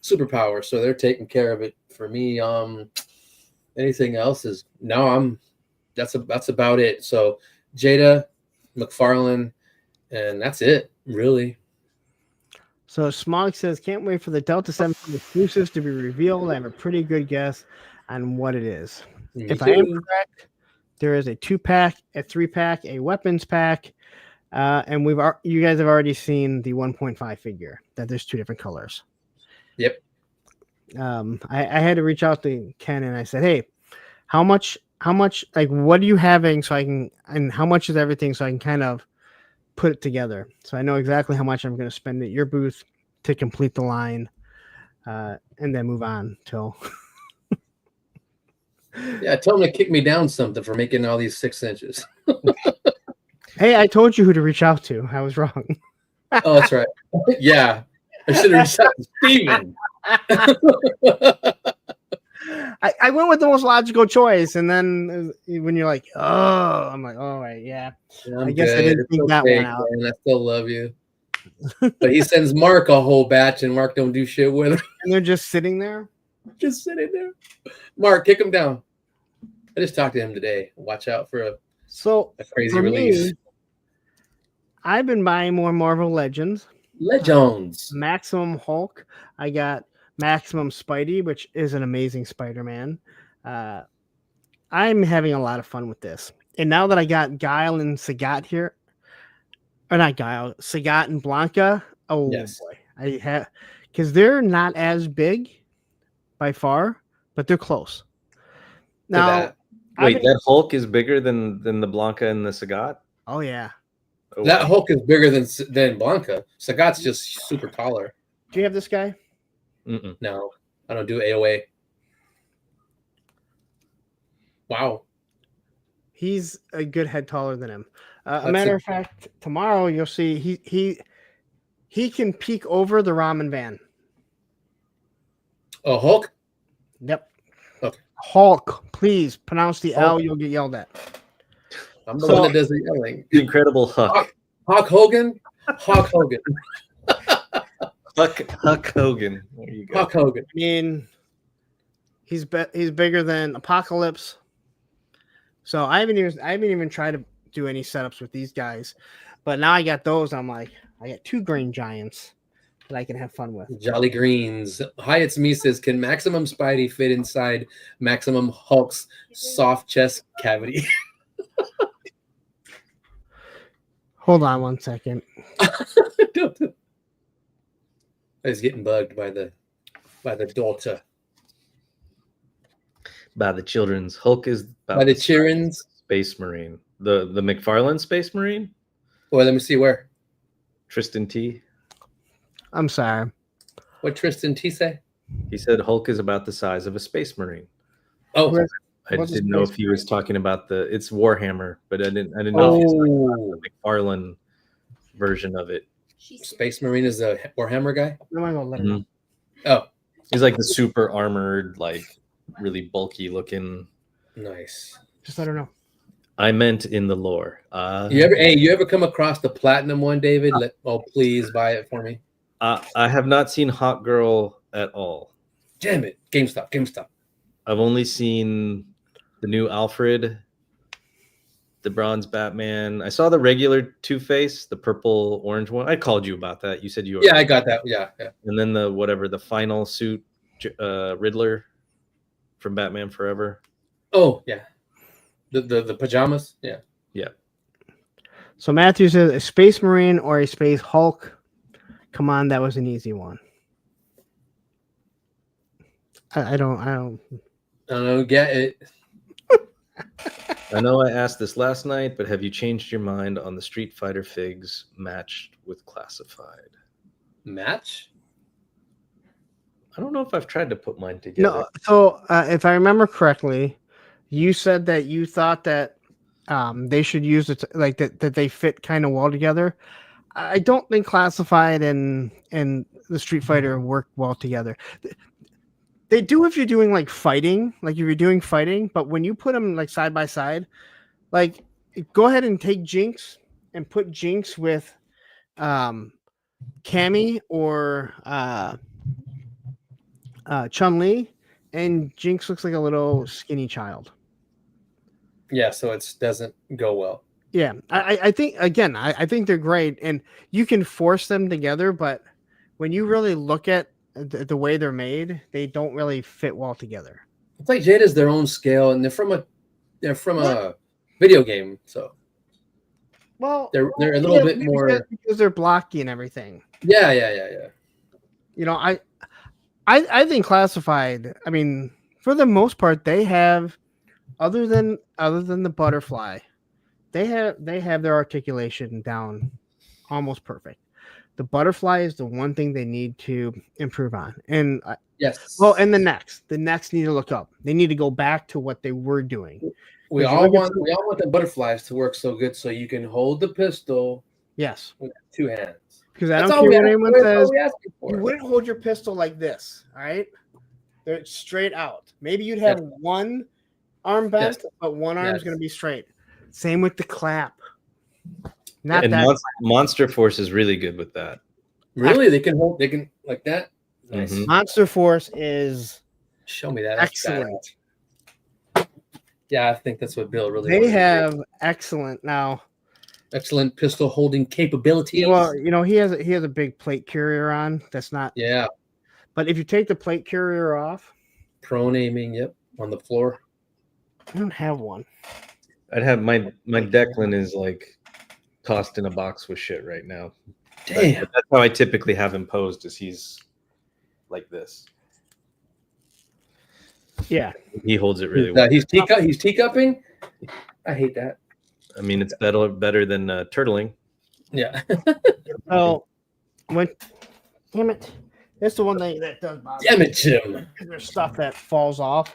superpowers. So they're taking care of it for me. Anything else is that's about it. So Jada, McFarlane, and that's it, really. So Smog says, can't wait for the Delta 17 exclusives to be revealed. I have a pretty good guess on what it is. If I am correct, there is a 2-pack, a 3-pack, a weapons pack, and you guys have already seen the 1.5 figure. That there's 2 different colors. Yep. I had to reach out to Ken and I said, hey, how much, like, what are you having so I can, and how much is everything so I can kind of put it together. So I know exactly how much I'm going to spend at your booth to complete the line, and then move on till. Yeah, tell them to kick me down something for making all these 6 inches. Hey, I told you who to reach out to. I was wrong. Oh, that's right. Yeah, I should have reached out to Steven. I went with the most logical choice, and then when you're like, "Oh," I'm like, "Oh, right, yeah." I guess I didn't think that one out. Man, I still love you, but he sends Mark a whole batch, and Mark don't do shit with it. And they're just sitting there, just sitting there. Mark, kick him down. I just talked to him today. Watch out for a So A crazy for release. me, I've been buying more Marvel Legends. Legends. Maximum Hulk. I got Maximum Spidey, which is an amazing Spider-Man. I'm having a lot of fun with this. And now that I got Guile and Sagat here, or not Guile, Sagat and Blanca. Oh Yes. boy, I have because they're not as big by far, but they're close. Now, that. I've Wait, been- that Hulk is bigger than the Blanca and the Sagat? oh yeah. Oh, That wow. Hulk is bigger than Blanca. Sagat's just super taller. Do you have this guy? Mm-mm. No, I don't do AOA. Wow. He's a good head taller than him. A That's matter a- of fact, tomorrow you'll see he can peek over the ramen van. Oh, Hulk? Yep. Okay. Hulk, please pronounce the L. Hulk. You'll get yelled at. I'm the So- one that does the yelling. The Incredible Huck. Hulk Hogan? Hulk Hogan. Huck Hogan. There you go. Hulk Hogan. I mean, he's bigger than Apocalypse. So I haven't even tried to do any setups with these guys, but now I got those. I'm like, I got 2 green giants that I can have fun with. Jolly Greens. Hi, it's me says, can Maximum Spidey fit inside Maximum Hulk's soft chest cavity? Hold on one second. I was getting bugged by the daughter. By the children's. Hulk is about By the size of children's? a Space Marine. The McFarlane Space Marine? Well, let me see where. Tristan T. I'm sorry. What Tristan T say? He said Hulk is about the size of a Space Marine. Oh, Where's- I What's a didn't know if Space he was talking about it's Warhammer, but I didn't know if he was talking about the McFarlane version of it. Space Marine is the Warhammer guy. I'm gonna go let him know. Oh, He's like the super armored, like really bulky looking. nice. Just let her know. I meant in the lore. You ever come across the platinum one, David? Please buy it for me. I have not seen Hot Girl at all. Damn it, GameStop. I've only seen the new Alfred, the bronze Batman. I saw the regular Two-Face, the purple orange one. I called you about that. You said you were. Yeah, I got that. Yeah. And then the final suit, Riddler from Batman Forever. Oh, yeah. The pajamas. Yeah. So Matthew says a Space Marine or a Space Hulk. Come on, that was an easy one. I don't. I don't get it. I know I asked this last night, but have you changed your mind on the Street Fighter figs matched with classified? Match? I don't know if I've tried to put mine together. No. So if I remember correctly, you said that you thought that they should use it like that they fit kind of well together. I don't think classified and the Street Fighter work well together. They do if you're doing like fighting, but when you put them like side by side, like go ahead and take Jinx and put Jinx with Cammy or Chun-Li, and Jinx looks like a little skinny child. Yeah, so it doesn't go well. Yeah, I think again, I think they're great, and you can force them together, but when you really look at the way they're made, they don't really fit well together. It's like Jada's their own scale, and they're from a video game, so Well, they're a little bit more. because they're blocky and everything. Yeah. You know, I think classified. I mean, for the most part, they have, other than the butterfly, they have their articulation down almost perfect. The butterfly is the one thing they need to improve on, and Yes. well, and the necks need to look up. They need to go back to what they were doing. we if you all look at want the butterflies to work so good, so you can hold the pistol Yes, with 2 hands. because I That's don't all care we what ask- anyone that's all says. we asking for. You wouldn't hold your pistol like this, all right? They're straight out. Maybe you'd have one arm bent, but one arm's going to be straight. Same with the clap. Not and that. Monster Force is really good with that. Really, they can like that. Nice. Mhm. Monster Force is Show me that. That's excellent. badass. Yeah, I think that's what Bill really. They wanted to do. have excellent now. Excellent pistol holding capabilities. Well, you know, he has a big plate carrier on. That's not. Yeah, But if you take the plate carrier off, prone aiming. Yep, on the floor. I don't have one. I'd have my Declan is like tossed in a box with shit right now. Damn. That's how I typically have him posed. Is he's like this. Yeah, He holds it really well. He's teacupping. I hate that. I mean, it's better than turtling. Yeah. Oh, when damn it, that's the one thing that does bother Damn me. it, Jim. There's stuff that falls off.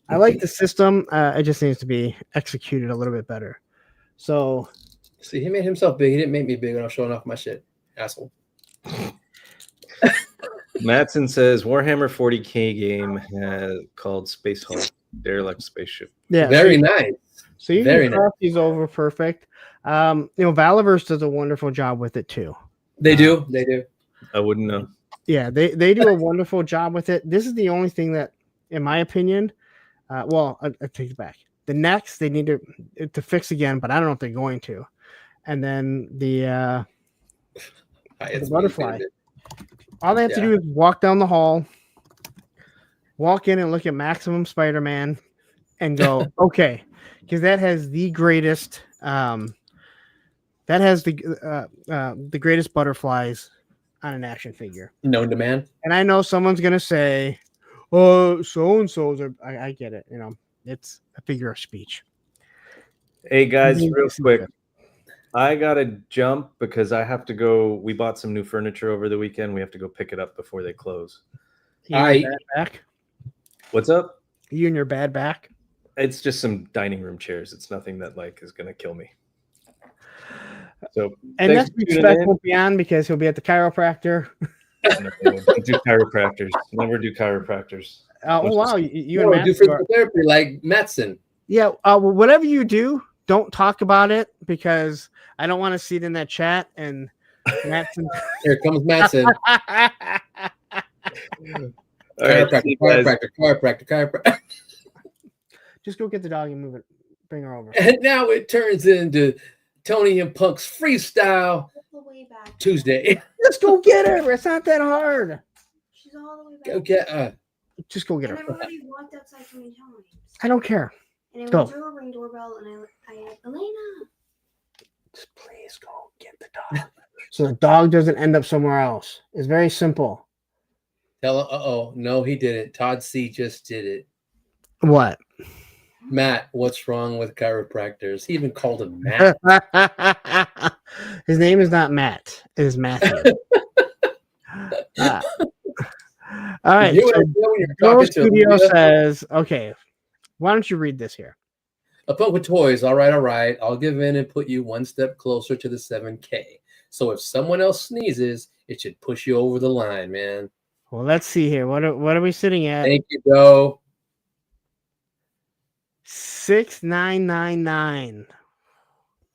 I like the system. It just needs to be executed a little bit better. So, See, he made himself big. He didn't make me big when I was showing off my shit. Asshole. Matson says Warhammer 40K game called Space Hulk Derelict Spaceship. yeah, Very nice. So you very can cross these over perfect. You know, Valaverse does a wonderful job with it too. They do. They do. I wouldn't know. Yeah, they do a wonderful job with it. This is the only thing that, in my opinion, well, I take it back. The next they need to fix again, but I don't know if they're going to. And then the butterfly. All they have to do is walk down the hall, walk in and look at Maximum Spider-Man, and go, okay, because that has the greatest. That has the greatest butterflies on an action figure. Known to man. And I know someone's gonna say, "Oh, so and so's are." I get it. You know, it's a figure of speech. Hey guys, real quick. I gotta jump because I have to go. We bought some new furniture over the weekend. We have to go pick it up before they close. You and your bad back. What's up? You and your bad back. It's just some dining room chairs. It's nothing that like is gonna kill me. So And next week's spec won't be on because he'll be at the chiropractor. Don't do chiropractors. Never do chiropractors. Oh wow, you and do Matt physical therapy like Matson. Yeah, well, whatever you do, don't talk about it because I don't want to see it in that chat. And Matson, Here comes Matson. Chiropractor. Just go get the dog and move it. Bring her over. And now it turns into Tony and Punk's freestyle Tuesday. Just go get her. It's not that hard. She's all the way back. Go get Just go get And her. I've already walked outside so many times. I don't care. And I Go. went through a ring doorbell and I Elena. Just please go get the dog. So the dog doesn't end up somewhere else. It's very simple. Tell her, no, he didn't. Todd C just did it. What? Matt, what's wrong with chiropractors? He even called him Matt. His name is not Matt. It is Matthew. All right. You So know when you're Joe talking to Studio Leah? says, okay, why don't you read this here? A Punk with Toys. All right. I'll give in and put you one step closer to the 7K. So if someone else sneezes, it should push you over the line, man. Well, let's see here. What are we sitting at? Thank you, Joe. 6,999.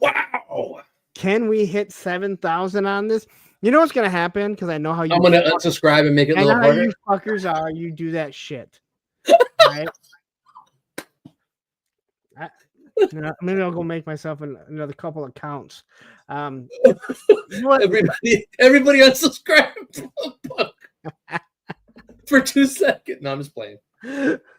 Wow. Can we hit 7,000 on this? You know what's gonna happen? Because I know how you. I'm gonna unsubscribe and make it a I know little how harder. you fuckers are. You do that shit. Right? Maybe I'll go make myself another couple accounts. You know what? Everybody unsubscribe for 2 seconds. No, I'm just playing.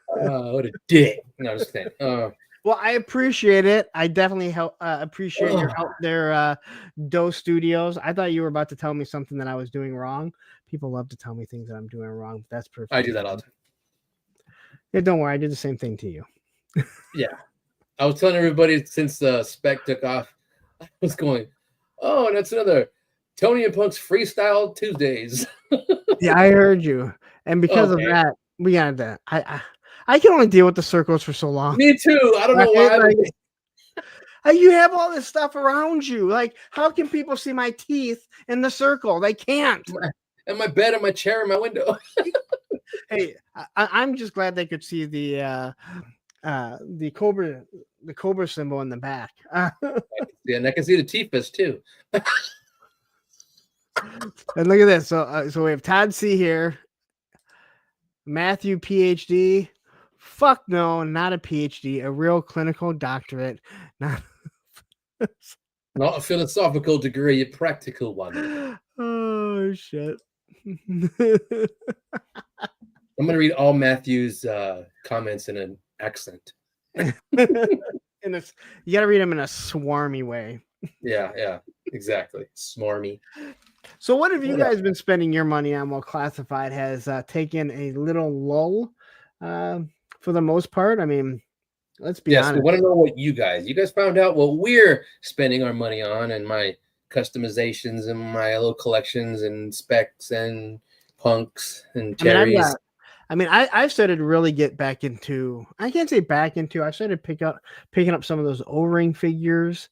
What a dick. No, I'm just kidding. Well, I appreciate it. I definitely appreciate your help there, Doe Studios. I thought you were about to tell me something that I was doing wrong. People love to tell me things that I'm doing wrong. But that's perfect. I do that all the time. Yeah, don't worry. I did the same thing to you. Yeah. I was telling everybody since the spec took off, I was going, oh, and that's another Tony and Punk's Freestyle Tuesdays. Yeah, I heard you. And because of that, we got that. I can only deal with the circles for so long. Me too. I don't know why. You have all this stuff around you. Like, how can people see my teeth in the circle? They can't. And my bed and my chair and my window. Hey, I'm just glad they could see the cobra symbol in the back. Yeah, and I can see the T-Fist too. And look at this. So we have Todd C here, Matthew PhD, Fuck no, not a PhD, a real clinical doctorate. Not Not a philosophical degree, a practical one. oh shit. I'm going to read all Matthew's comments in an accent. You gotta read them in a swarmy way. Yeah, exactly. Smarmy. So what have you guys been spending your money on while Classified has taken a little lull for the most part? I mean, let's be Yes, we honest. want to know what you guys found out what we're spending our money on, and my customizations and my little collections and specs and punks and cherries. I've started to really get back into. I can't say back into. I started picking up some of those O-ring figures.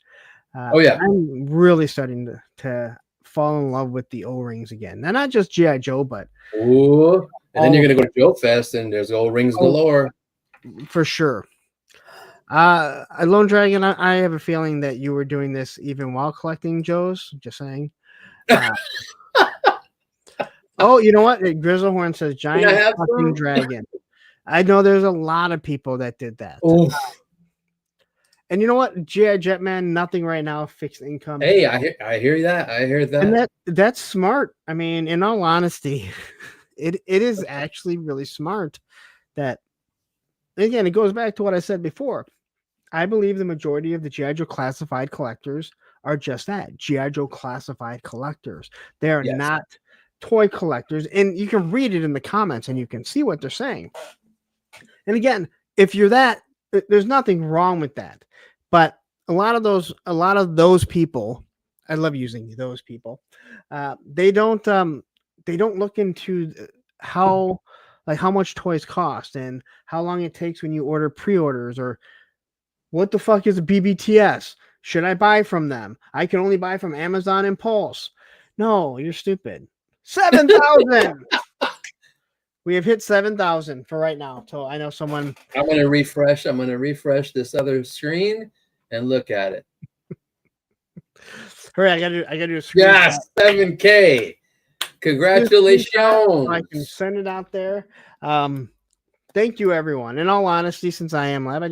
Oh, yeah. I'm really starting to fall in love with the O-rings again. Now, not just GIJoe, but Ooh, and then you're gonna go to Joe Fest, and there's old rings galore. for sure. Lone Dragon, I have a feeling that you were doing this even while collecting Joes. Just saying. Oh, you know what? Grizzlehorn says giant fucking dragon. I know there's a lot of people that did that. Oof. And you know what? GI Jetman, nothing right now, fixed income. Hey, I hear that. I hear that. And that's smart. I mean, in all honesty, it is actually really smart that, again, it goes back to what I said before. I believe the majority of the GIJoe classified collectors are just that, GIJoe classified collectors. They are not toy collectors, and you can read it in the comments and you can see what they're saying. And again, if you're that, there's nothing wrong with that. But a lot of those people, I love using those people. They don't look into how much toys cost and how long it takes when you order pre-orders, or what the fuck is a BBTS? Should I buy from them? I can only buy from Amazon Impulse. No, you're stupid. 7,000. We have hit 7,000 for right now. So I know someone. I'm gonna refresh this other screen and look at it. Hurry! I gotta do a screen. Yes, 7K. Congratulations! I can send it out there. Thank you, everyone. In all honesty, since I am live, I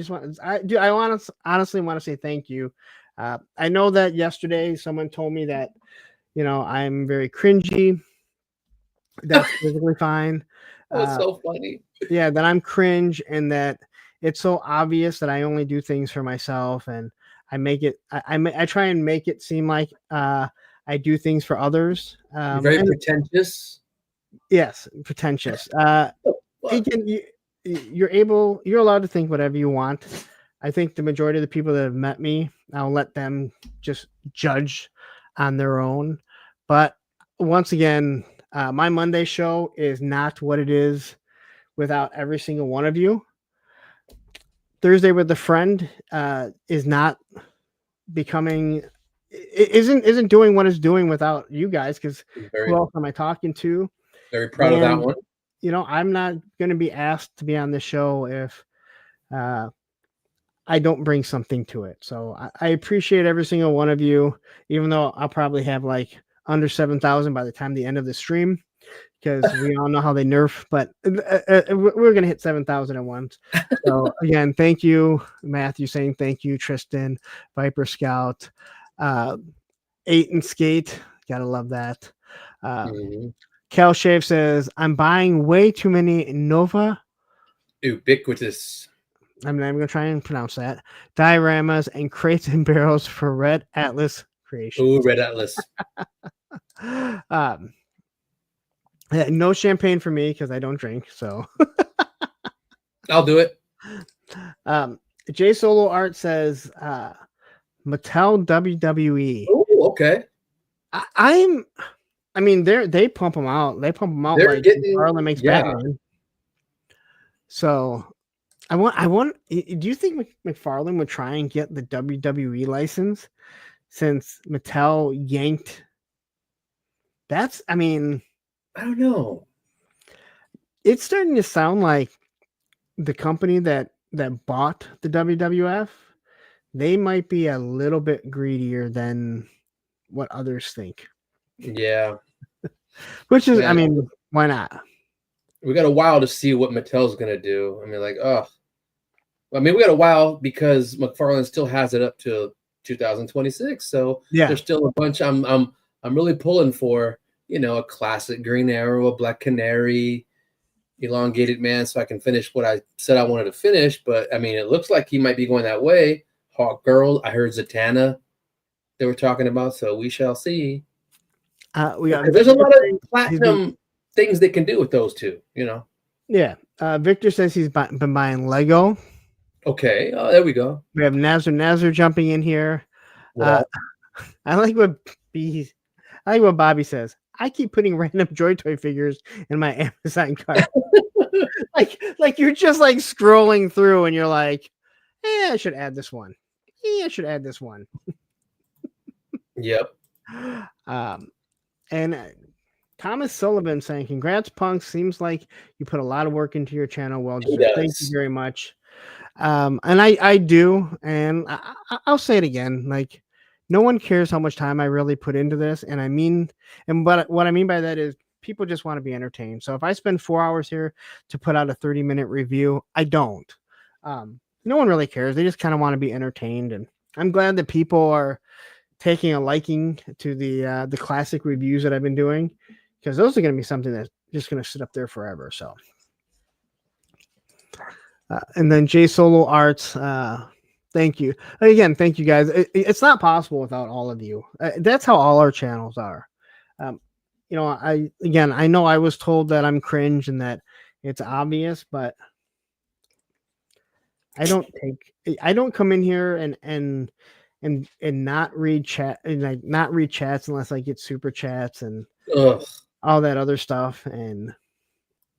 honestly want to say thank you. I know that yesterday someone told me that, I'm very cringy. That's perfectly fine. That's so funny. Yeah, that I'm cringe and that it's so obvious that I only do things for myself, and I make it. I try and make it seem like I do things for others. Very pretentious. Yes, pretentious. You're allowed to think whatever you want. I think the majority of the people that have met me, I'll let them just judge on their own. But once again, my Monday show is not what it is without every single one of you. Thursday with a friend is not becoming, isn't doing what it's doing without you guys, because who else am I talking to? Very proud of that one. I'm not going to be asked to be on the show if I don't bring something to it. So I appreciate every single one of you, even though I'll probably have like under 7,000 by the time the end of the stream, because we all know how they nerf, but we're going to hit 7,000 at once. So again, thank you, Matthew, saying thank you, Tristan, Viper Scout, 8 and Skate. Gotta love that. Cal Shave says, I'm buying way too many Nova. Ubiquitous. I'm going to try and pronounce that. Dioramas and crates and barrels for Red Atlas creation. Ooh, Red Atlas. No champagne for me because I don't drink. So I'll do it. J Solo Art says Mattel WWE. Oh, okay. They pump them out. They pump them out They're like getting, Harlan makes Batman. So I want. Do you think McFarlane would try and get the WWE license since Mattel yanked? I don't know. It's starting to sound like the company that bought the WWF, they might be a little bit greedier than what others think. Yeah. Which is, why not? we got a while to see what Mattel's gonna do. I mean, like, oh, I mean, we got a while because McFarlane still has it up to 2026. So Yeah. there's still a bunch. I'm really pulling for, you know, a classic Green Arrow, a Black Canary, elongated man, so I can finish what I said I wanted to finish. But I mean, it looks like he might be going that way. Hawk Girl, I heard Zatanna they were talking about, so we shall see. There's a lot of platinum things they can do with those two, you know. Yeah. Victor says he's been buying Lego. Okay. Oh, there we go. We have Nazar jumping in here. Well, I like what Bobby says. I keep putting random Joy Toy figures in my Amazon cart. like you're just like scrolling through and you're like, hey, I should add this one. Hey, I should add this one. Yep. And Thomas Sullivan saying, congrats, Punk. Seems like you put a lot of work into your channel. Well, thank you very much. And I do, and I'll say it again. Like, no one cares how much time I really put into this. And I mean, but what I mean by that is people just want to be entertained. So if I spend 4 hours here to put out a 30-minute review, I don't. No one really cares. They just kind of want to be entertained. And I'm glad that people are taking a liking to the classic reviews that I've been doing, because those are going to be something that's just going to sit up there forever. So, and then J Solo Arts, thank you again. Thank you guys. It's not possible without all of you. That's how all our channels are. You know, I know I was told that I'm cringe and that it's obvious, but I don't come in here and not read chat and like not read chats unless I get super chats and all that other stuff. And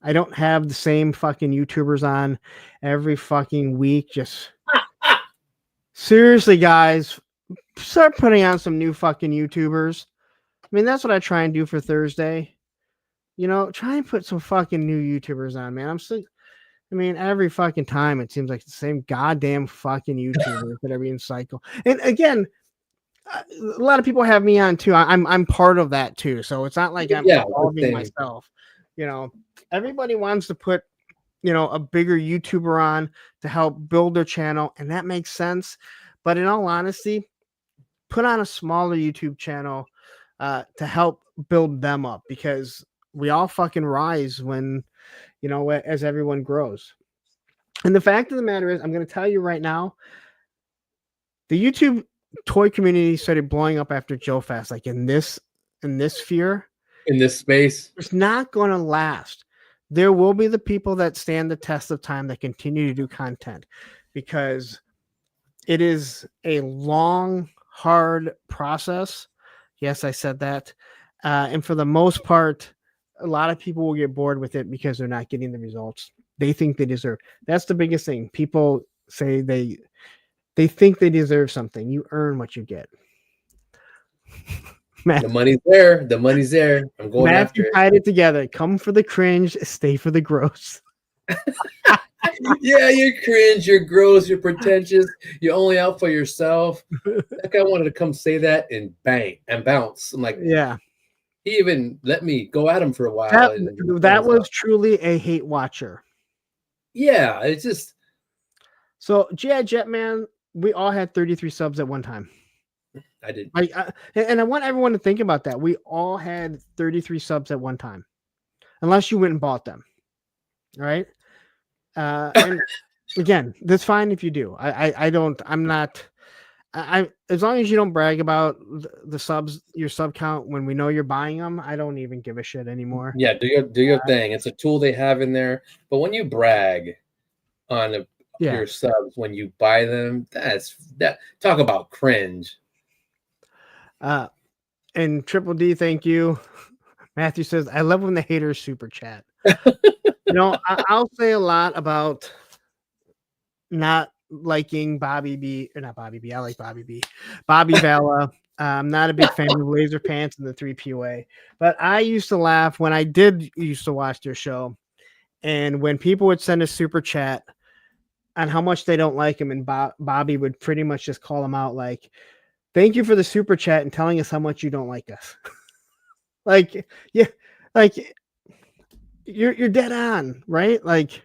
I don't have the same fucking YouTubers on every fucking week. Just seriously, guys, start putting on some new fucking YouTubers. I mean, that's what I try and do for Thursday. You know, try and put some fucking new YouTubers on, man. I mean, every fucking time it seems like the same goddamn fucking YouTubers that are being cycled. And again, a lot of people have me on too. I'm part of that too. So it's not like I'm involving myself. You know, everybody wants to put, you know, a bigger YouTuber on to help build their channel, and that makes sense. But in all honesty, put on a smaller YouTube channel to help build them up, because we all fucking rise when, you know, as everyone grows. And the fact of the matter is, I'm going to tell you right now, the YouTube toy community started blowing up after Joe Fest, like in this sphere, in this space. It's not going to last. There will be the people that stand the test of time that continue to do content, because it is a long, hard process. Yes, I said that. And for the most part, a lot of people will get bored with it because they're not getting the results they think they deserve. That's the biggest thing. People say they think they deserve something. You earn what you get. The money's there. The money's there. I'm going after it. Tied it together. Come for the cringe, stay for the gross. Yeah, you're cringe, you're gross, you're pretentious, you're only out for yourself. That guy wanted to come say that and bang and bounce. I'm like, yeah. He even let me go at him for a while. That was truly a hate watcher. Yeah, it's just. So GI Jetman, we all had 33 subs at one time. I did. And I want everyone to think about that. We all had 33 subs at one time, unless you went and bought them. All right. And again, that's fine if you do. I'm not. As long as you don't brag about the subs, your sub count when we know you're buying them, I don't even give a shit anymore. Yeah, do your thing. It's a tool they have in there. But when you brag on your subs when you buy them, that talk about cringe. And Triple D, thank you. Matthew says, I love when the haters super chat. You know, I'll say a lot about not liking Bobby B, or not Bobby B. I like Bobby B. Bobby Valla. I'm not a big fan of Laser Pants and the 3POA, but I used to laugh when I used to watch their show, and when people would send a super chat on how much they don't like him, and Bobby would pretty much just call him out like, thank you for the super chat and telling us how much you don't like us. Like, yeah, like you're dead on, right? Like,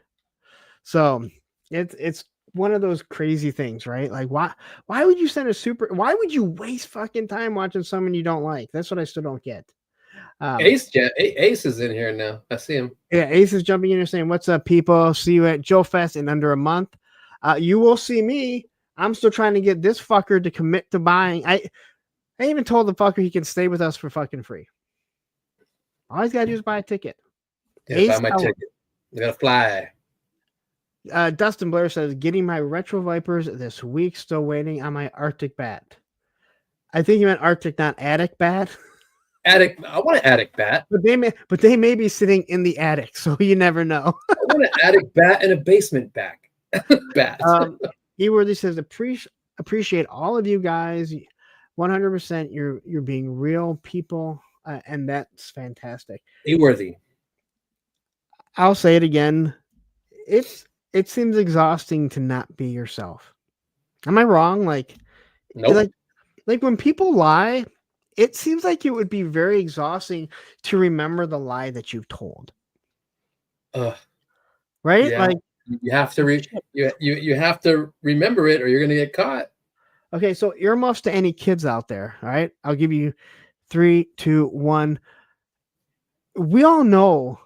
so it's one of those crazy things, right? Like, why would you send a super? Why would you waste fucking time watching someone you don't like? That's what I still don't get. Ace is in here now. I see him. Yeah, Ace is jumping in and saying, "What's up, people? See you at Joe Fest in under a month. You will see me. I'm still trying to get this fucker to commit to buying. I even told the fucker he can stay with us for fucking free. All he's got to do is buy a ticket." Yeah, buy my ticket. I gotta fly. Dustin Blair says, "Getting my Retro Vipers this week. Still waiting on my Arctic bat." I think you meant Arctic, not attic bat. Attic. I want an attic bat. But they may be sitting in the attic, so you never know. I want an attic bat and a basement bat. Eworthy says, appreciate all of you guys. 100%. You're being real people, and that's fantastic. Eworthy. I'll say it again. It seems exhausting to not be yourself. Am I wrong? Like, nope. like when people lie, it seems like it would be very exhausting to remember the lie that you've told. Right? Yeah. Like, you have to you have to remember it, or you're gonna get caught. Okay, so earmuffs to any kids out there. All right, I'll give you 3, 2, 1. We all know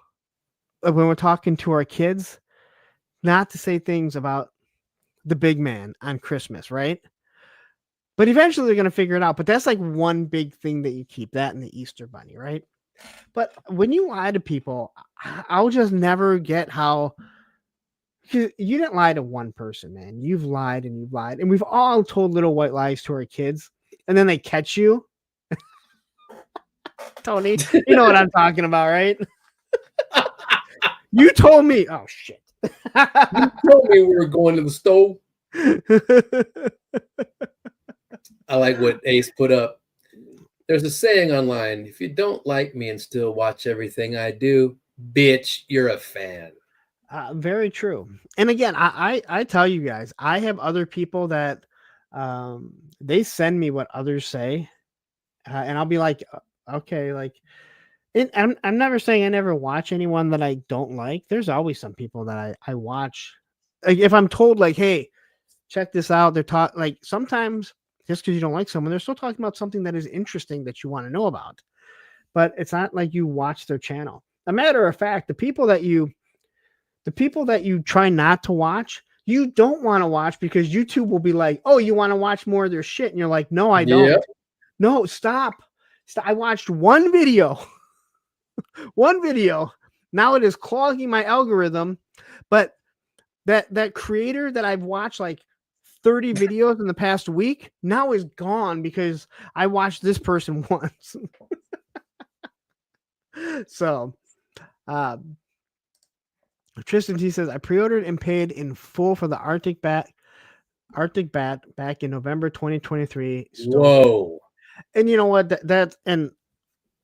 when we're talking to our kids not to say things about the big man on Christmas, right? But eventually they're going to figure it out. But that's like one big thing that you keep, that and the Easter bunny, right? But when you lie to people, I'll just never get how, because you didn't lie to one person, man. You've lied and you've lied. And we've all told little white lies to our kids. And then they catch you. Tony, you know what I'm talking about, right? You told me. Oh, shit. You told me we were going to the stove. I like what Ace put up. There's a saying online: if you don't like me and still watch everything I do, bitch, you're a fan. Very true. And again, I tell you guys, I have other people that they send me what others say, and I'll be like, okay, like, I'm never saying I never watch anyone that I don't like. There's always some people that I watch. Like, if I'm told, like, hey, check this out, they're talking, like, sometimes just because you don't like someone, they're still talking about something that is interesting that you want to know about. But it's not like you watch their channel. A matter of fact, the people that you try not to watch, you don't want to watch, because YouTube will be like, oh, you want to watch more of their shit? And you're like, no, I don't. Yep. No, stop. I watched one video. One video. Now it is clogging my algorithm. But that creator that I've watched like 30 videos in the past week now is gone because I watched this person once. So, Tristan T says, I pre-ordered and paid in full for the Arctic bat back in November 2023. Whoa. And you know what? And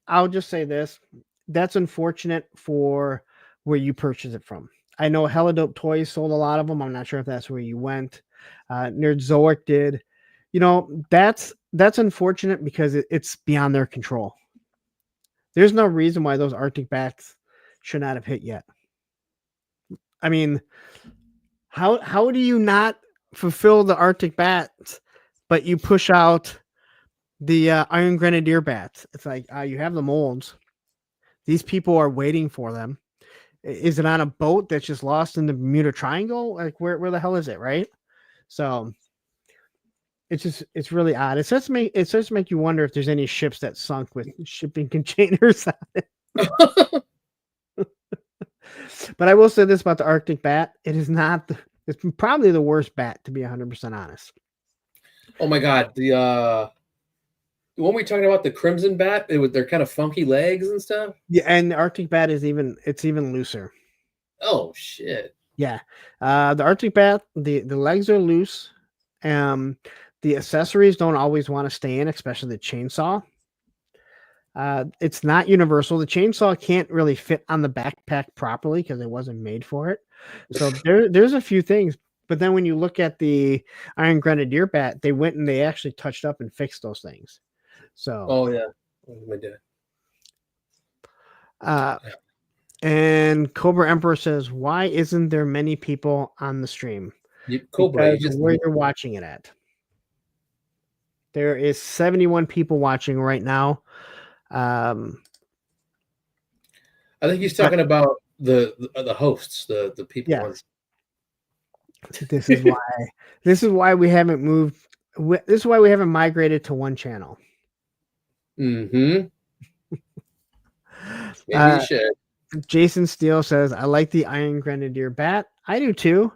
I'll just say this. That's unfortunate for where you purchase it from. I know Hella Dope Toys sold a lot of them. I'm not sure if that's where you went. Nerdzoic did. You know, that's unfortunate because it's beyond their control. There's no reason why those Arctic bats should not have hit yet. I mean, how do you not fulfill the Arctic bats, but you push out the Iron Grenadier bats? It's like, you have the molds. These people are waiting for them. Is it on a boat that's just lost in the Bermuda Triangle? Like, where the hell is it, right? So it's really odd. It starts to make you wonder if there's any ships that sunk with shipping containers on it. But I will say this about the Arctic bat: it's probably the worst bat, to be 100% honest. Oh my god, the one we talking about, the Crimson bat, with their kind of funky legs and stuff. Yeah, and the Arctic bat is even looser. Oh shit. Yeah. The Arctic bat, the legs are loose. The accessories don't always want to stay in, especially the chainsaw. It's not universal. The chainsaw can't really fit on the backpack properly because it wasn't made for it. So there's a few things. But then when you look at the Iron Grenadier bat, they went and they actually touched up and fixed those things. So oh yeah, my And Cobra Emperor says, "Why isn't there many people on the stream? Cobra, you Because just where you're watching it at. There is 71 people watching right now. I think he's talking about the hosts, the people Yeah. ones. This is why. This is why we haven't moved. This is why we haven't migrated to one channel. Mm-hmm. Maybe Uh, you should. Jason Steele says, "I like the Iron Grenadier bat. I do too.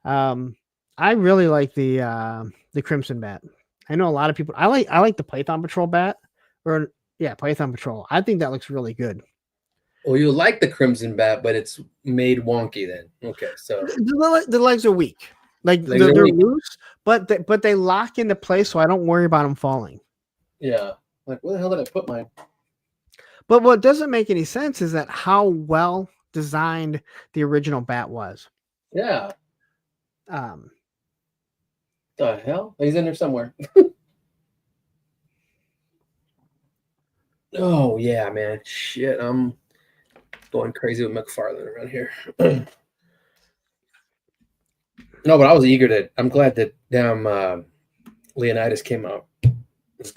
I really like the Crimson bat. I know a lot of people. I like the Python Patrol bat, or yeah, Python Patrol. I think that looks really good. Well, you like the Crimson Bat, but it's made wonky then. Okay, so The legs are weak. Like Legs are they're weak. loose, but they lock into place, so I don't worry about them falling. yeah, like where the hell did I put mine? But what doesn't make any sense is that how well designed the original bat was. Yeah, Um, the hell? He's in there somewhere. Oh yeah, man. Shit, I'm going crazy with McFarlane around here. No, but I was eager to. I'm glad that damn Leonidas came out.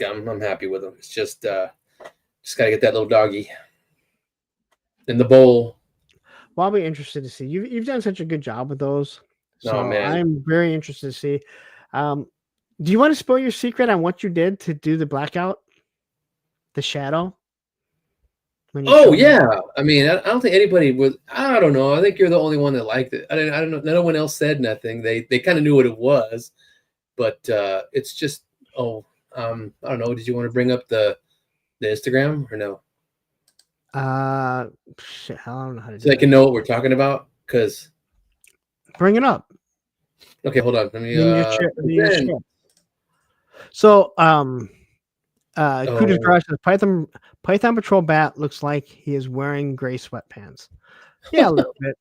I'm happy with him. It's just gotta get that little doggy in the bowl. well, I'll be interested to see. You've done such a good job with those. So Oh, man. I'm very interested to see. Do you want to spoil your secret on what you did to do the blackout? The shadow? When you Oh showed me? yeah, I mean, I don't think anybody was. I don't know. I think you're the only one that liked it. I don't know. No one else said nothing. They kind of knew what it was, but it's just. Oh, I don't know. Did you want to bring up the Instagram or no? Shit, I don't know how to do So they that. can know what we're talking about. Because Bring it up. okay, hold on. Let me. Then you share- then you then- share. So, Kuda's Garage says Python Patrol bat looks like he is wearing gray sweatpants. Yeah, a little bit.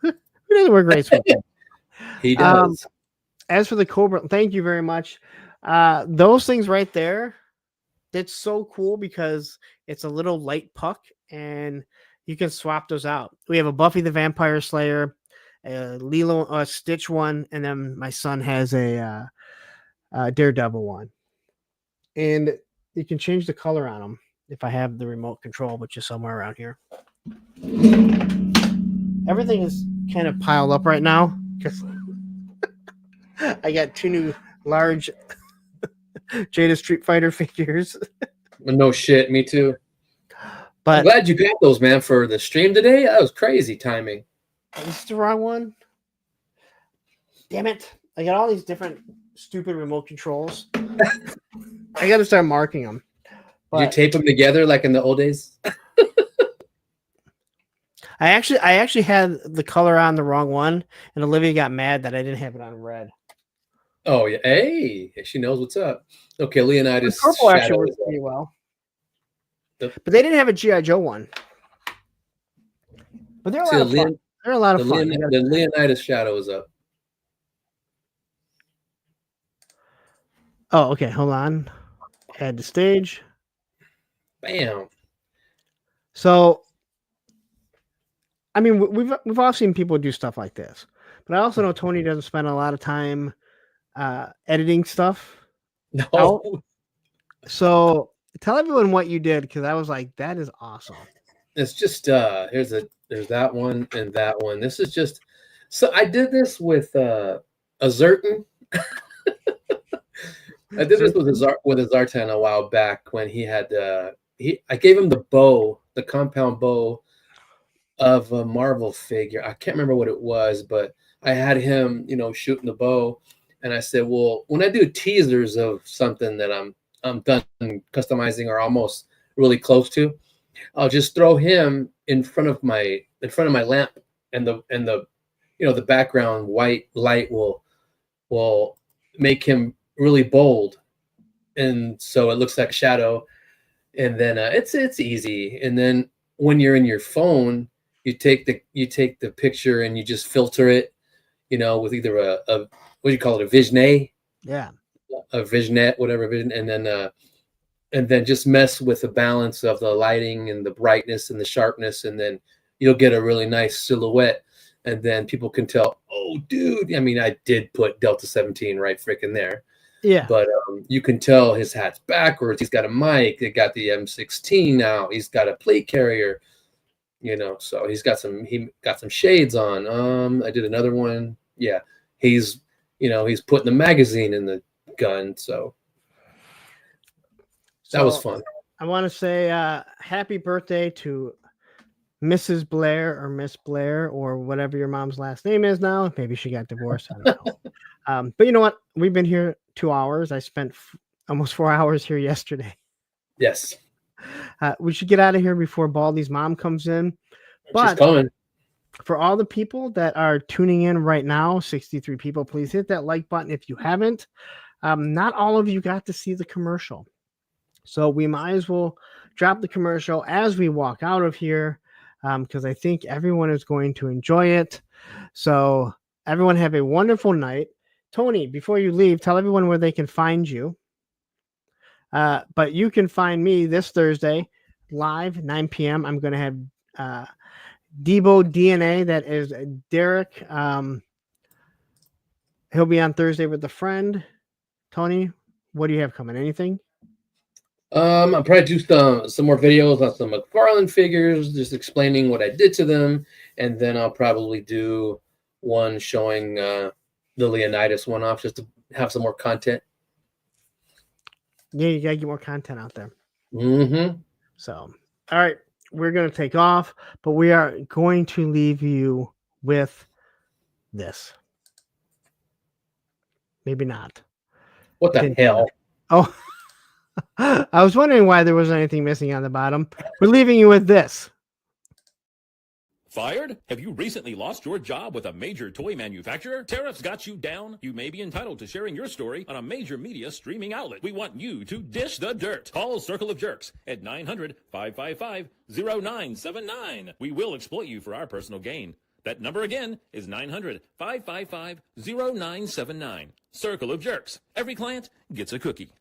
Who doesn't wear gray sweatpants? he does. As for the Cobra, thank you very much. Those things right there, that's so cool because it's a little light puck and you can swap those out. We have a Buffy the Vampire Slayer, a Lilo Stitch one, and then my son has a Daredevil one. And you can change the color on them if I have the remote control, which is somewhere around here. Everything is kind of piled up right now because I got two new large Jada Street Fighter figures. No shit. Me too. I'm But glad you got those, man, for the stream today. That was crazy timing. is this the wrong one? Damn it. I got all these different stupid remote controls. I got to start marking them. Did you tape them together like in the old days? I actually had the color on the wrong one, and Olivia got mad that I didn't have it on red. Oh yeah, hey, she knows what's up. Okay, Leonidas. The purple actually Shadow works is up. pretty well, Yep. but they didn't have a GI Joe one. But they're a See, lot of fun. They're a lot of fun. the Leonidas shadow is up. Oh, okay. Hold on. Add to stage. Bam. So, I mean, we've all seen people do stuff like this, but I also know Tony doesn't spend a lot of time editing stuff. No. out. So tell everyone what you did because I was like, that is awesome. It's just there's that one and that one. This is just so I did this with a Zertan. I did this with a Zartan a while back when he had I gave him the bow, the compound bow of a Marvel figure. I can't remember what it was, but I had him, shooting the bow, and I said, well, when I do teasers of something that I'm done customizing or almost really close to, I'll just throw him in front of my lamp, and the background white light will make him really bold, and so it looks like shadow. And then it's easy. And then when you're in your phone, you take the picture and you just filter it, with either a what do you call it, a Visionet? Yeah. A Visionet, whatever vision, and then just mess with the balance of the lighting and the brightness and the sharpness, and then you'll get a really nice silhouette, and then people can tell, oh, dude. I mean, I did put Delta 17 right freaking there. Yeah. But you can tell his hat's backwards. He's got a mic. They got the M16 now. He's got a plate carrier. So he got some shades on. I did another one. Yeah, he's putting the magazine in the gun. So that was fun. I want to say happy birthday to Mrs. Blair or Miss Blair or whatever your mom's last name is now. Maybe she got divorced. I don't know. But you know what? We've been here 2 hours. I spent almost 4 hours here yesterday. Yes. We should get out of here before Baldy's mom comes in. But she's coming. For all the people that are tuning in right now, 63 people, please hit that like button if you haven't. Not all of you got to see the commercial. So we might as well drop the commercial as we walk out of here because I think everyone is going to enjoy it. So everyone have a wonderful night. Tony, before you leave, tell everyone where they can find you. But you can find me this Thursday live, 9 p.m. I'm going to have Debo DNA. That is Derek. He'll be on Thursday with a friend. Tony, what do you have coming? Anything? I'll probably do some more videos on some McFarlane figures, just explaining what I did to them. And then I'll probably do one showing the Leonidas one off just to have some more content. Yeah, you gotta get more content out there. Mm-hmm. So, all right, we're gonna take off, but we are going to leave you with this. Maybe not. What the hell? Oh, I was wondering why there wasn't anything missing on the bottom. We're leaving you with this. Fired? Have you recently lost your job with a major toy manufacturer? Tariffs got you down? You may be entitled to sharing your story on a major media streaming outlet. We want you to dish the dirt. Call Circle of Jerks at 900-555-0979. We will exploit you for our personal gain. That number again is 900-555-0979. Circle of Jerks. Every client gets a cookie.